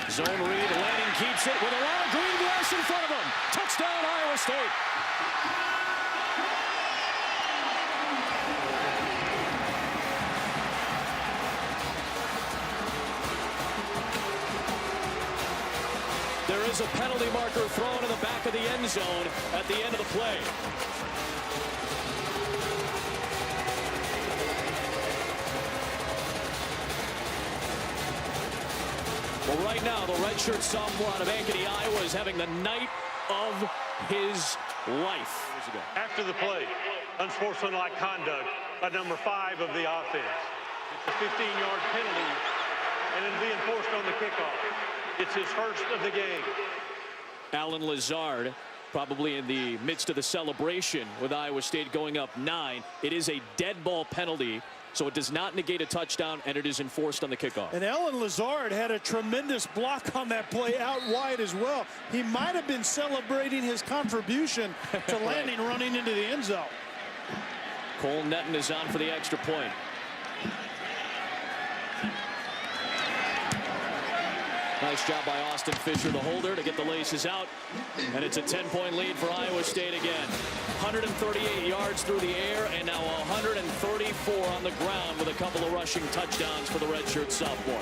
Zone read, Lanning keeps it with a lot of green grass in front of him. Touchdown, Iowa State. There is a penalty marker thrown in the back of the end zone at the end of the play. Well, right now, the redshirt sophomore out of Ankeny, Iowa, is having the night of his life. After the play, unsportsmanlike conduct by number 5 of the offense. It's a 15-yard penalty, and it'll be enforced on the kickoff. It's his first of the game. Alan Lazard, probably in the midst of the celebration with Iowa State going up 9. It is a dead ball penalty, so it does not negate a touchdown, and it is enforced on the kickoff. And Alan Lazard had a tremendous block on that play out wide as well. He might have been celebrating his contribution to landing running into the end zone. Cole Netton is on for the extra point. Nice job by Austin Fisher, the holder, to get the laces out. And it's a 10-point lead for Iowa State again. 138 yards through the air and now 134 on the ground with a couple of rushing touchdowns for the redshirt sophomore.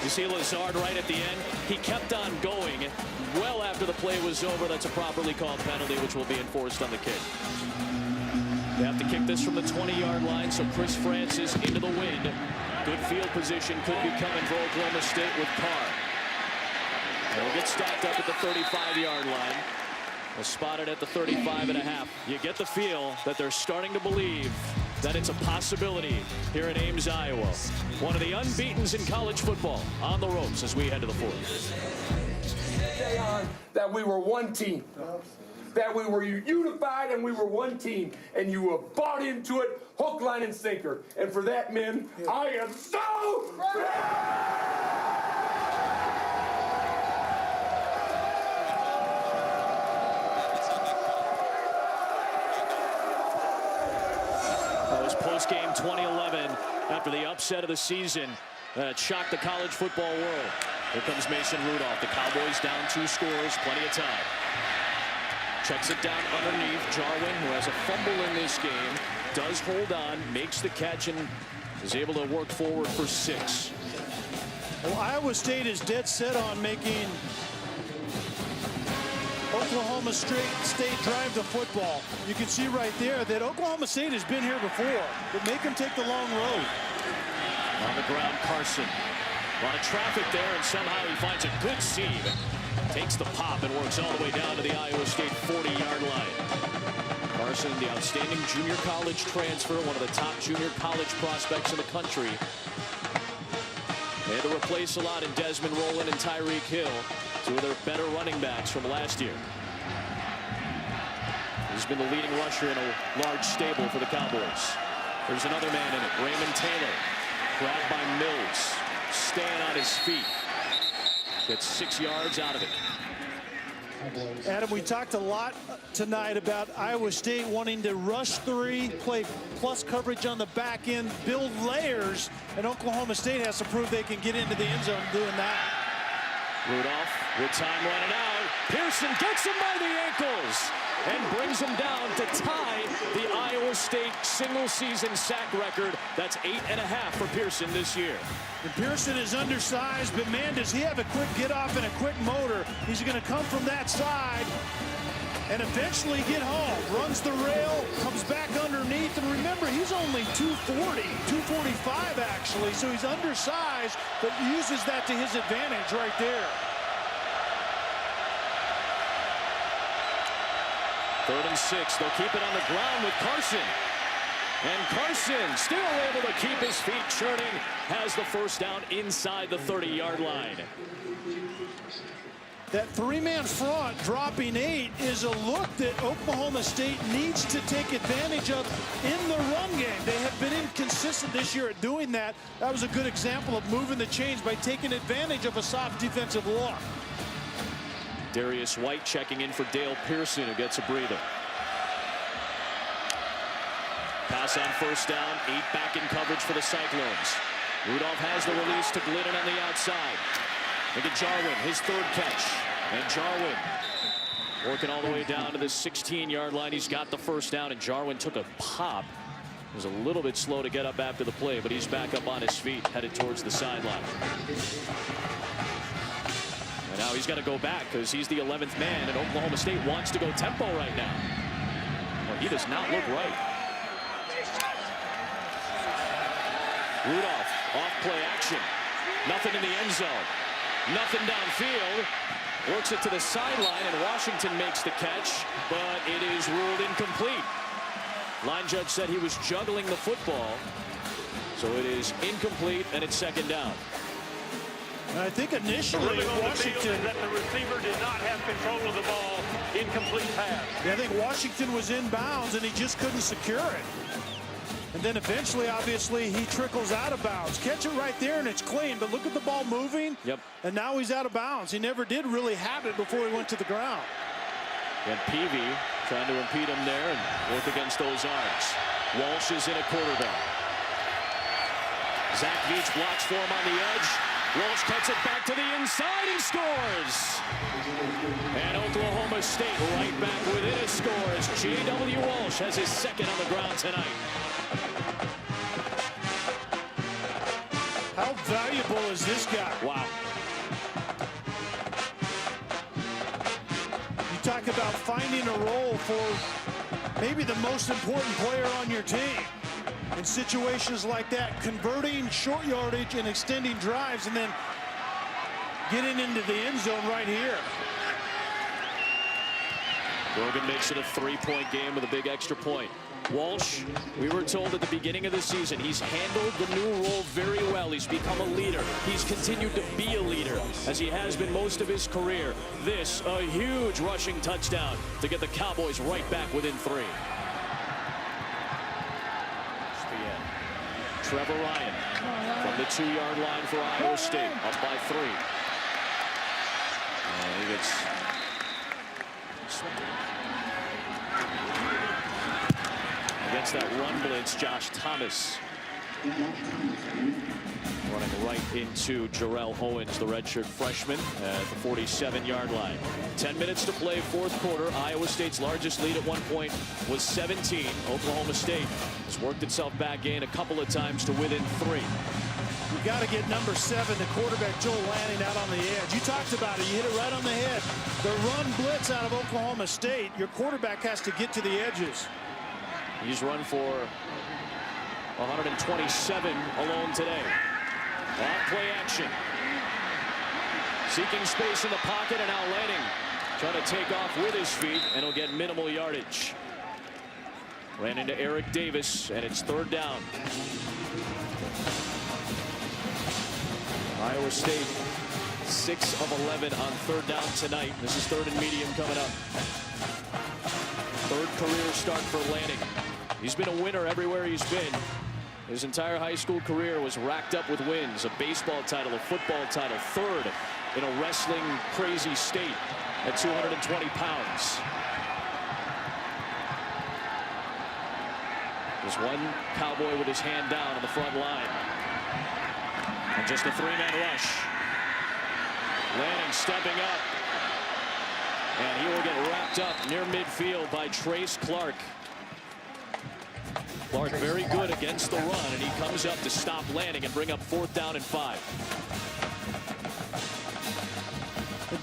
You see Lazard right at the end. He kept on going well after the play was over. That's a properly called penalty, which will be enforced on the kick. They have to kick this from the 20-yard line, so Chris Francis into the wind. Good field position could be coming for Oklahoma State with Carr. They'll get stacked up at the 35-yard line. They'll spot it at the 35.5. You get the feel that they're starting to believe that it's a possibility here in Ames, Iowa. One of the unbeatens in college football on the ropes as we head to the fourth. That we were one team. That we were unified and we were one team, and you have bought into it hook, line, and sinker. And for that, men, I am so That was post-game 2011 after the upset of the season that shocked the college football world. Here comes Mason Rudolph. The Cowboys down 2 scores, plenty of time. Checks it down underneath. Jarwin, who has a fumble in this game, does hold on, makes the catch, and is able to work forward for 6. Well, Iowa State is dead set on making Oklahoma State drive the football. You can see right there that Oklahoma State has been here before, but make them take the long road. On the ground, Carson. A lot of traffic there, and somehow he finds a good seam. Takes the pop and works all the way down to the Iowa State 40-yard line. Carson, the outstanding junior college transfer, one of the top junior college prospects in the country. They had to replace a lot in Desmond Rowland and Tyreek Hill, 2 of their better running backs from last year. He's been the leading rusher in a large stable for the Cowboys. There's another man in it, Raymond Taylor. Grabbed by Mills, staying on his feet. Gets 6 yards out of it. Adam, we talked a lot tonight about Iowa State wanting to rush 3, play plus coverage on the back end, build layers, and Oklahoma State has to prove they can get into the end zone doing that. Rudolph with time running out. Pearson gets him by the ankles and brings him down to tie the Iowa State single-season sack record. That's 8.5 for Pearson this year. And Pearson is undersized, but man, does he have a quick get-off and a quick motor. He's going to come from that side and eventually get home. Runs the rail, comes back underneath, and remember, he's only 240, 245 actually, so he's undersized, but uses that to his advantage right there. 3rd and 6. They'll keep it on the ground with Carson. And Carson still able to keep his feet churning. Has the first down inside the 30-yard line. That 3-man front dropping 8 is a look that Oklahoma State needs to take advantage of in the run game. They have been inconsistent this year at doing that. That was a good example of moving the chains by taking advantage of a soft defensive look. Darius White checking in for Dale Pearson, who gets a breather. Pass on first down, 8 back in coverage for the Cyclones. Rudolph has the release to Glidden on the outside. Look at Jarwin, his 3rd catch. And Jarwin working all the way down to the 16-yard line. He's got the first down, and Jarwin took a pop. He was a little bit slow to get up after the play, but he's back up on his feet, headed towards the sideline. Now he's got to go back because he's the 11th man, and Oklahoma State wants to go tempo right now. Well, he does not look right. Rudolph, off play action. Nothing in the end zone. Nothing downfield. Works it to the sideline, and Washington makes the catch, but it is ruled incomplete. Line judge said he was juggling the football, so it is incomplete, and it's second down. I think initially Washington, that the receiver did not have control of the ball. Incomplete pass. Yeah, I think Washington was in bounds, and he just couldn't secure it. And then eventually, obviously, he trickles out of bounds. Catch it right there, and it's clean. But look at the ball moving. Yep. And now he's out of bounds. He never did really have it before he went to the ground. And Peavy trying to impede him there and work against those arms. Walsh is in a quarterback. Zach Veach blocks for him on the edge. Walsh cuts it back to the inside and scores. And Oklahoma State right back within a score as J.W. Walsh has his second on the ground tonight. How valuable is this guy? Wow. You talk about finding a role for maybe the most important player on your team. In situations like that, converting short yardage and extending drives, and then getting into the end zone right here. Brogan makes it a 3-point game with a big extra point. Walsh, we were told at the beginning of the season, he's handled the new role very well. He's become a leader. He's continued to be a leader, as he has been most of his career. This, a huge rushing touchdown to get the Cowboys right back within 3. Trevor Ryan from the 2-yard line for Iowa State, up by 3. And he gets against that run blitz. Josh Thomas running right into Jarrell Owens, the redshirt freshman, at the 47-yard line. 10 minutes to play, fourth quarter. Iowa State's largest lead at one point was 17. Oklahoma State has worked itself back in a couple of times to within 3. You got to get number 7, the quarterback Joel Lanning, out on the edge. You talked about it. You hit it right on the head. The run blitz out of Oklahoma State. Your quarterback has to get to the edges. He's run for 127 alone today. On play action. Seeking space in the pocket, and now Lanning trying to take off with his feet, and he'll get minimal yardage. Ran into Eric Davis, and it's third down. Iowa State 6 of 11 on third down tonight. This is third and medium coming up. Third career start for Lanning. He's been a winner everywhere he's been. His entire high school career was racked up with wins, a baseball title, a football title, third in a wrestling crazy state at 220 pounds. There's one Cowboy with his hand down on the front line. And just a 3-man rush. Lanning stepping up. And he will get wrapped up near midfield by Trace Clark. Clark very good against the run, and he comes up to stop Lanning and bring up 4th down and 5.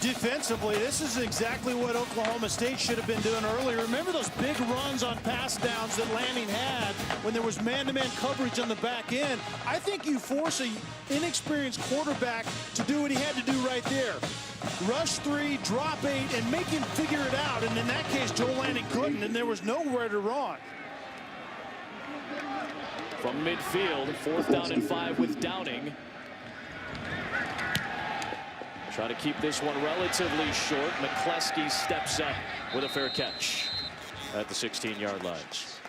Defensively, this is exactly what Oklahoma State should have been doing earlier. Remember those big runs on pass downs that Lanning had when there was man-to-man coverage on the back end? I think you force an inexperienced quarterback to do what he had to do right there. Rush 3, drop 8, and make him figure it out. And in that case, Joel Lanning couldn't, and there was nowhere to run. From midfield, 4th down and 5 with Downing. Try to keep this one relatively short. McCleskey steps up with a fair catch at the 16-yard lines.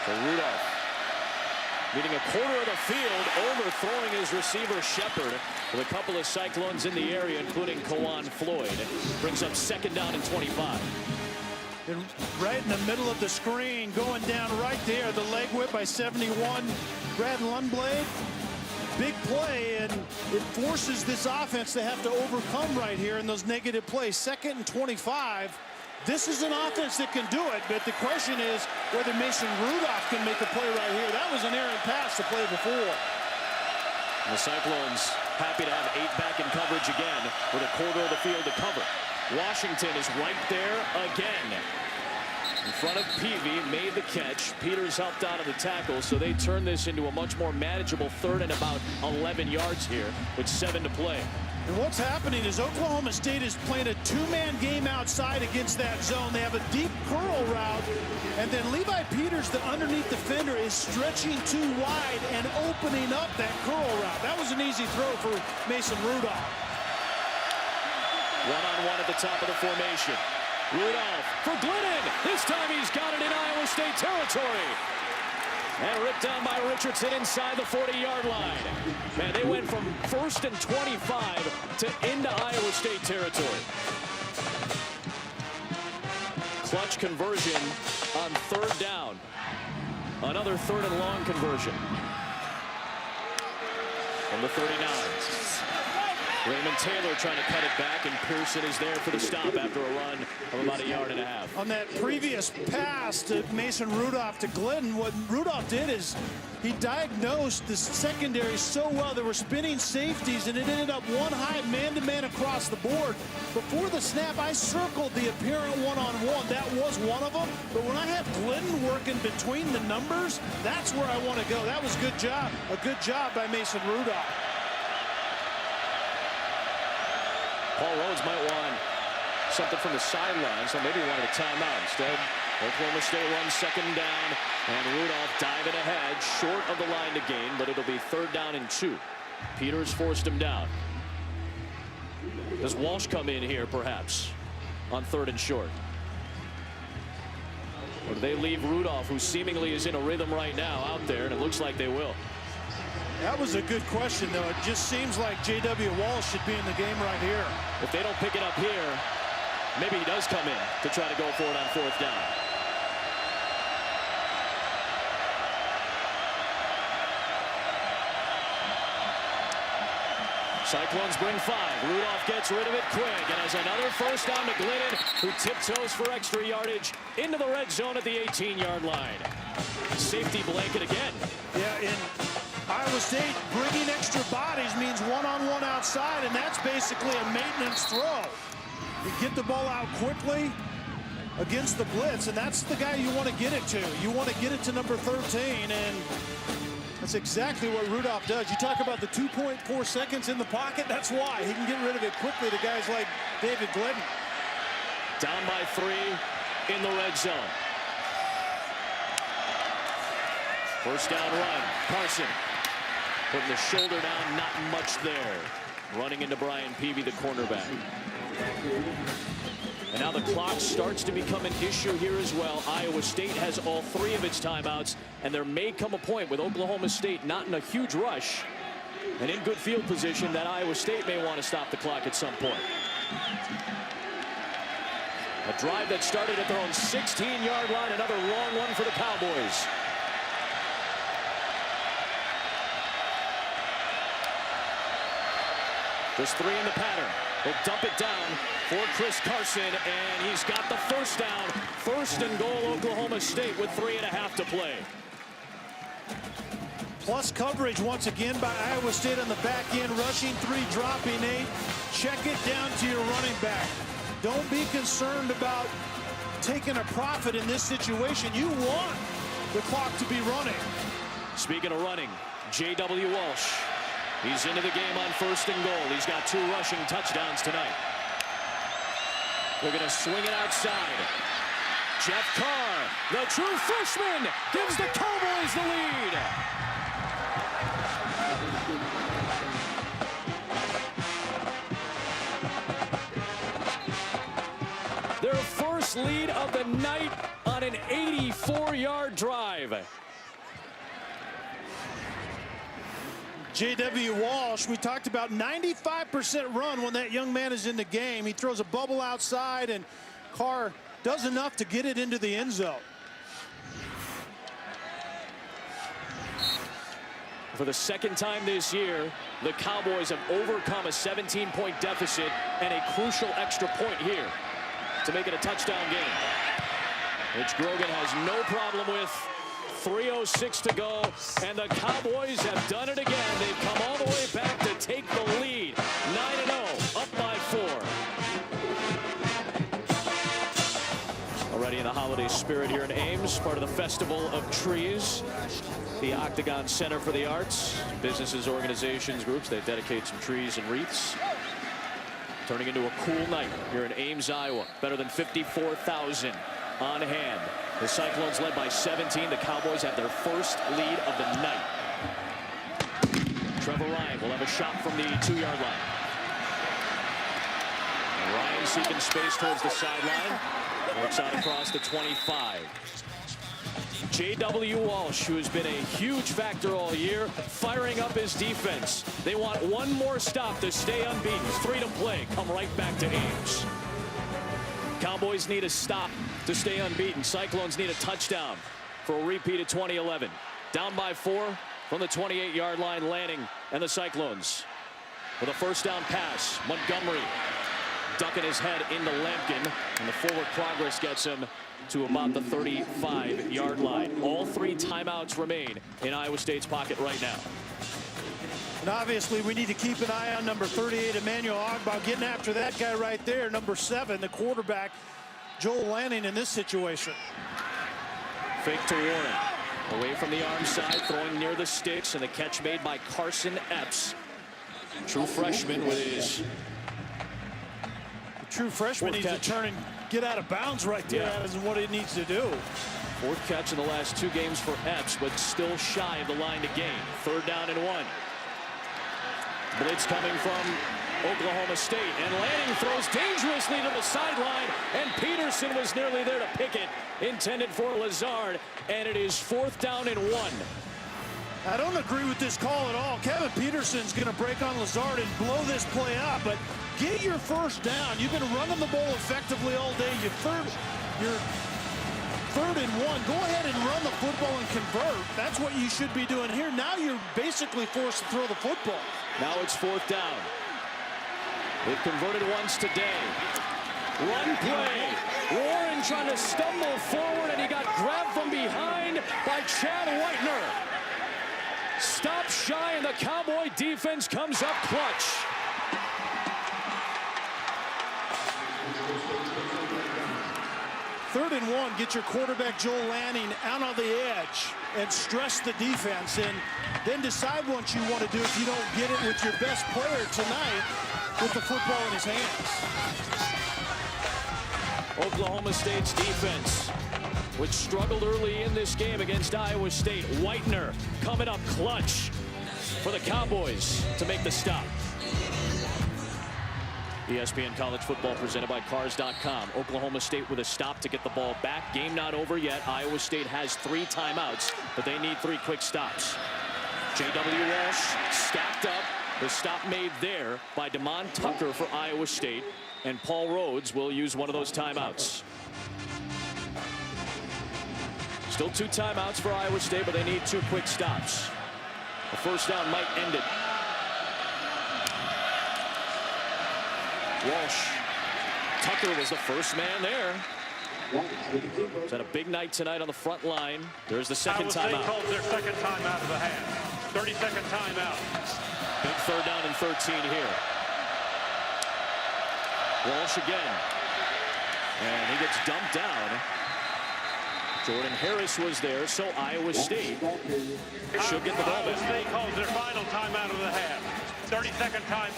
So Rudolph meeting a quarter of the field, overthrowing his receiver Shepard, with a couple of Cyclones in the area, including Kawan Floyd. Brings up 2nd down and 25. And right in the middle of the screen, going down right there, the leg whip by 71, Brad Lundblade. Big play, and it forces this offense to have to overcome right here in those negative plays. 2nd and 25. This is an offense that can do it, but the question is whether Mason Rudolph can make a play right here. That was an errant pass to play before. The Cyclones happy to have 8 back in coverage again with a quarter of the field to cover. Washington is right there again. In front of Peavy, made the catch. Peters helped out of the tackle, so they turn this into a much more manageable 3rd and about 11 yards here with 7 to play. And what's happening is Oklahoma State is playing a 2-man game outside against that zone. They have a deep curl route, and then Levi Peters, the underneath defender, is stretching too wide and opening up that curl route. That was an easy throw for Mason Rudolph. One-on-one at the top of the formation. Rudolph for Glennon. This time he's got it in Iowa State territory. And ripped down by Richardson inside the 40-yard line. Man, they went from 1st and 25 to into Iowa State territory. Clutch conversion on 3rd down. Another 3rd and long conversion. From the 39. Raymond Taylor trying to cut it back, and Pearson is there for the stop after a run of about 1.5 yards. On that previous pass to Mason Rudolph to Glennon, what Rudolph did is he diagnosed the secondary so well. There were spinning safeties, and it ended up one high man-to-man across the board. Before the snap, I circled the apparent one-on-one. That was one of them. But when I have Glennon working between the numbers, that's where I want to go. That was a good job. A good job by Mason Rudolph. Paul Rhodes might want something from the sideline, so maybe he wanted a timeout. Instead, Oklahoma State runs 2nd down, and Rudolph diving ahead, short of the line to gain, but it'll be 3rd down and 2. Peters forced him down. Does Walsh come in here, perhaps, on 3rd and short? Or do they leave Rudolph, who seemingly is in a rhythm right now, out there, and it looks like they will? That was a good question, though. It just seems like J.W. Walsh should be in the game right here. If they don't pick it up here, maybe he does come in to try to go for it on 4th down. Cyclones bring 5. Rudolph gets rid of it quick and has another 1st down to Glennon, who tiptoes for extra yardage into the red zone at the 18-yard line. Safety blanket again. Yeah, in Iowa State, bringing extra bodies means one-on-one outside, and that's basically a maintenance throw. You get the ball out quickly against the blitz, and that's the guy you want to get it to. You want to get it to number 13, and that's exactly what Rudolph does. You talk about the 2.4 seconds in the pocket. That's why he can get rid of it quickly to guys like David Glennon. Down by 3 in the red zone. 1st down run. Carson putting the shoulder down, not much there. Running into Brian Peavy, the cornerback. And now the clock starts to become an issue here as well. Iowa State has all 3 of its timeouts, and there may come a point with Oklahoma State not in a huge rush and in good field position that Iowa State may want to stop the clock at some point. A drive that started at their own 16-yard line, another long one for the Cowboys. There's 3 in the pattern. They'll dump it down for Chris Carson, and he's got the 1st down. 1st and goal, Oklahoma State with 3.5 to play. Plus coverage once again by Iowa State on the back end, rushing 3, dropping 8. Check it down to your running back. Don't be concerned about taking a profit in this situation. You want the clock to be running. Speaking of running, J.W. Walsh. He's into the game on 1st and goal. He's got 2 rushing touchdowns tonight. They're going to swing it outside. Jeff Carr, the true freshman, gives the Cowboys the lead. Their first lead of the night on an 84-yard drive. J.W. Walsh, we talked about 95% run when that young man is in the game. He throws a bubble outside, and Carr does enough to get it into the end zone. For the 2nd time this year, the Cowboys have overcome a 17-point deficit and a crucial extra point here. to make it a touchdown game, which Grogan has no problem with. 3:06 to go, and the Cowboys have done it again. They've come all the way back to take the lead. 9-0, up by 4. Already in the holiday spirit here in Ames, part of the Festival of Trees, the Octagon Center for the Arts. Businesses, organizations, groups, they dedicate some trees and wreaths. Turning into a cool night here in Ames, Iowa. Better than 54,000 on hand. The Cyclones led by 17. The Cowboys have their first lead of the night. Trevor Ryan will have a shot from the 2-yard line. And Ryan seeking space towards the sideline. Works out across the 25. J.W. Walsh, who has been a huge factor all year, firing up his defense. They want one more stop to stay unbeaten. 3 to play. Come right back to Ames. Cowboys need a stop to stay unbeaten. Cyclones need a touchdown for a repeat of 2011. Down by 4 from the 28-yard line. Lanning and the Cyclones with a first down pass. Montgomery ducking his head into Lampkin, and the forward progress gets him to about the 35-yard line. All 3 timeouts remain in Iowa State's pocket right now. And obviously, we need to keep an eye on number 38, Emmanuel Ogbah, getting after that guy right there. Number 7, the quarterback, Joel Lanning, in this situation. Fake to Warrne. Away from the arm side, throwing near the sticks, and the catch made by Carson Epps. True freshman with his... The true freshman needs to turn and get out of bounds right there. That is what he needs to do. 4th catch in the last 2 games for Epps, but still shy of the line to gain. 3rd down and 1. Blitz coming from Oklahoma State, and Lanning throws dangerously to the sideline, and Peterson was nearly there to pick it. Intended for Lazard, and it is 4th down and 1. I don't agree with this call at all. Kevin Peterson's going to break on Lazard and blow this play up, but get your first down. You've been running the ball effectively all day. You're 3rd and 1. Go ahead and run the football and convert. That's what you should be doing here. Now you're basically forced to throw the football. Now it's 4th down. They've converted once today. Run play. Warren trying to stumble forward, and he got grabbed from behind by Chad Whitener. Stop shy, and the Cowboy defense comes up clutch. Third and 1, get your quarterback Joel Lanning out on the edge and stress the defense, and then decide what you want to do if you don't get it with your best player tonight with the football in his hands. Oklahoma State's defense, which struggled early in this game against Iowa State. Whitener coming up clutch for the Cowboys to make the stop. ESPN College Football presented by Cars.com. Oklahoma State with a stop to get the ball back. Game not over yet. Iowa State has 3 timeouts, but they need 3 quick stops. J.W. Walsh stacked up. The stop made there by Damon Tucker for Iowa State, and Paul Rhodes will use one of those timeouts. Still 2 timeouts for Iowa State, but they need 2 quick stops. The first down might end it. Walsh. Tucker was the first man there. It's had a big night tonight on the front line. There's the second timeout. Iowa State calls their second timeout of the half. 30-second timeout. Big 3rd down and 13 here. Walsh again. And he gets dumped down. Jordan Harris was there, so Iowa State should get the ball Iowa back. State calls their final timeout of the half. 30-second time.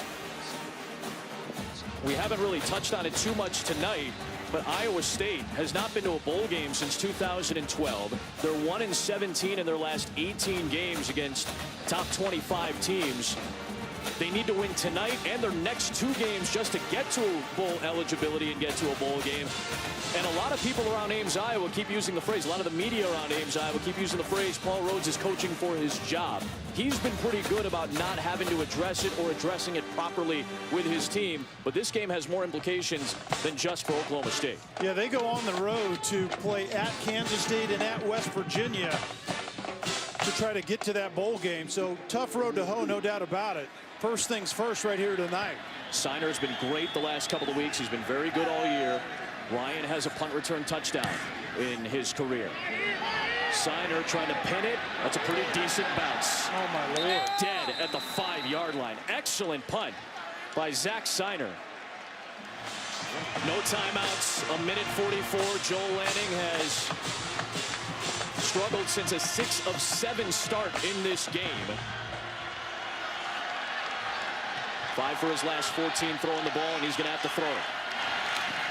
We haven't really touched on it too much tonight, but Iowa State has not been to a bowl game since 2012. They're 1-17 in their last 18 games against top 25 teams. They need to win tonight and their next 2 games just to get to bowl eligibility and get to a bowl game. And a lot of people around Ames, Iowa keep using the phrase, a lot of the media around Ames, Iowa keep using the phrase, Paul Rhodes is coaching for his job. He's been pretty good about not having to address it or addressing it properly with his team. But this game has more implications than just for Oklahoma State. Yeah, they go on the road to play at Kansas State and at West Virginia to try to get to that bowl game. So tough road to hoe, no doubt about it. First things first right here tonight. Signer's been great the last couple of weeks. He's been very good all year. Ryan has a punt return touchdown in his career. Signer trying to pin it. That's a pretty decent bounce. Oh, my Lord. Dead at the 5-yard line. Excellent punt by Zach Signer. No timeouts. A minute 44. Joel Lanning has struggled since a 6 of 7 start in this game. 5 for his last 14 throwing the ball, and he's going to have to throw it.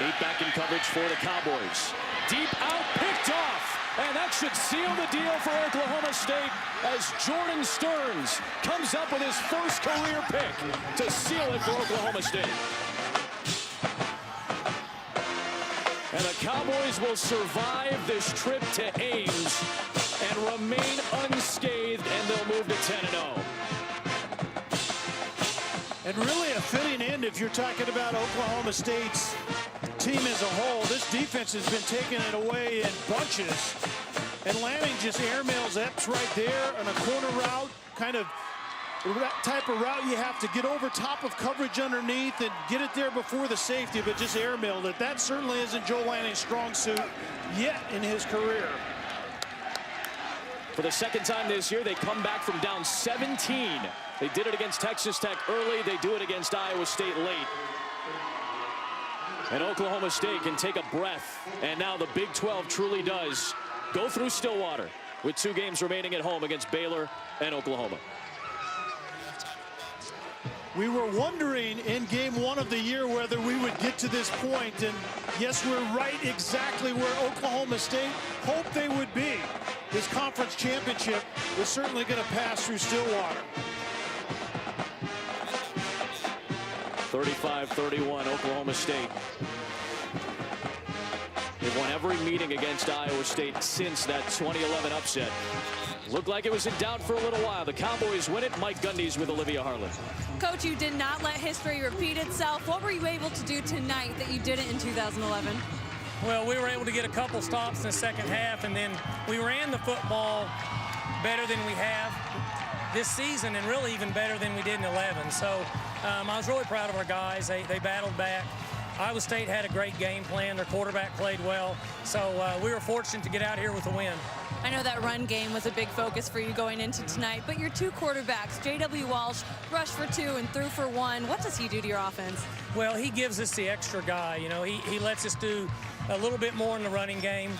8 back in coverage for the Cowboys. Deep out, picked off. And that should seal the deal for Oklahoma State as Jordan Stearns comes up with his first career pick to seal it for Oklahoma State. And the Cowboys will survive this trip to Ames and remain unscathed, and they'll move to 10-0. And really a fitting end if you're talking about Oklahoma State's team as a whole. This defense has been taking it away in bunches. And Lanning just airmails Epps right there on a corner route, kind of that type of route you have to get over top of coverage underneath and get it there before the safety, but just airmailed it. That certainly isn't Joel Lanning's strong suit yet in his career. For the second time this year, they come back from down 17. They did it against Texas Tech early. They do it against Iowa State late. And Oklahoma State can take a breath. And now the Big 12 truly does go through Stillwater with 2 games remaining at home against Baylor and Oklahoma. We were wondering in game 1 of the year whether we would get to this point, and yes, we're right exactly where Oklahoma State hoped they would be. This conference championship is certainly going to pass through Stillwater. 35-31, Oklahoma State. They've won every meeting against Iowa State since that 2011 upset. Looked like it was in doubt for a little while. The Cowboys win it. Mike Gundy's with Olivia Harlan. Coach, you did not let history repeat itself. What were you able to do tonight that you didn't in 2011? Well, we were able to get a couple stops in the second half, and then we ran the football better than we have this season, and really even better than we did in 11. So I was really proud of our guys. They battled back. Iowa State had a great game plan. Their quarterback played well. So we were fortunate to get out here with a win. I know that run game was a big focus for you going into tonight, but your 2 quarterbacks, J.W. Walsh, rushed for 2 and threw for 1. What does he do to your offense? Well, he gives us the extra guy. You know, he lets us do a little bit more in the running game.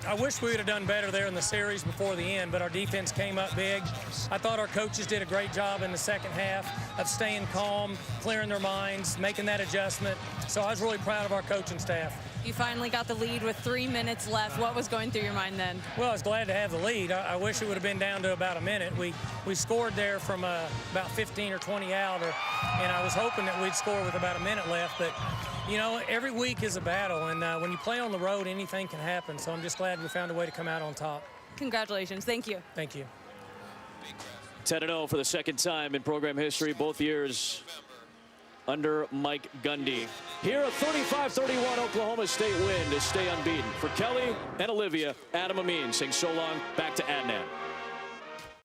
I wish we would have done better there in the series before the end, but our defense came up big. I thought our coaches did a great job in the second half of staying calm, clearing their minds, making that adjustment. So I was really proud of our coaching staff. You finally got the lead with 3 minutes left. What was going through your mind then? Well, I was glad to have the lead. I wish it would have been down to about a minute. We scored there from about 15 or 20 out, and I was hoping that we'd score with about a minute left. But, you know, every week is a battle, and when you play on the road, anything can happen. So I'm just glad we found a way to come out on top. Congratulations. Thank you. Thank you. 10-0 for the second time in program history, both years under Mike Gundy. Here, a 35-31 Oklahoma State win to stay unbeaten. For Kelly and Olivia, Adam Amin saying so long, back to Adnan.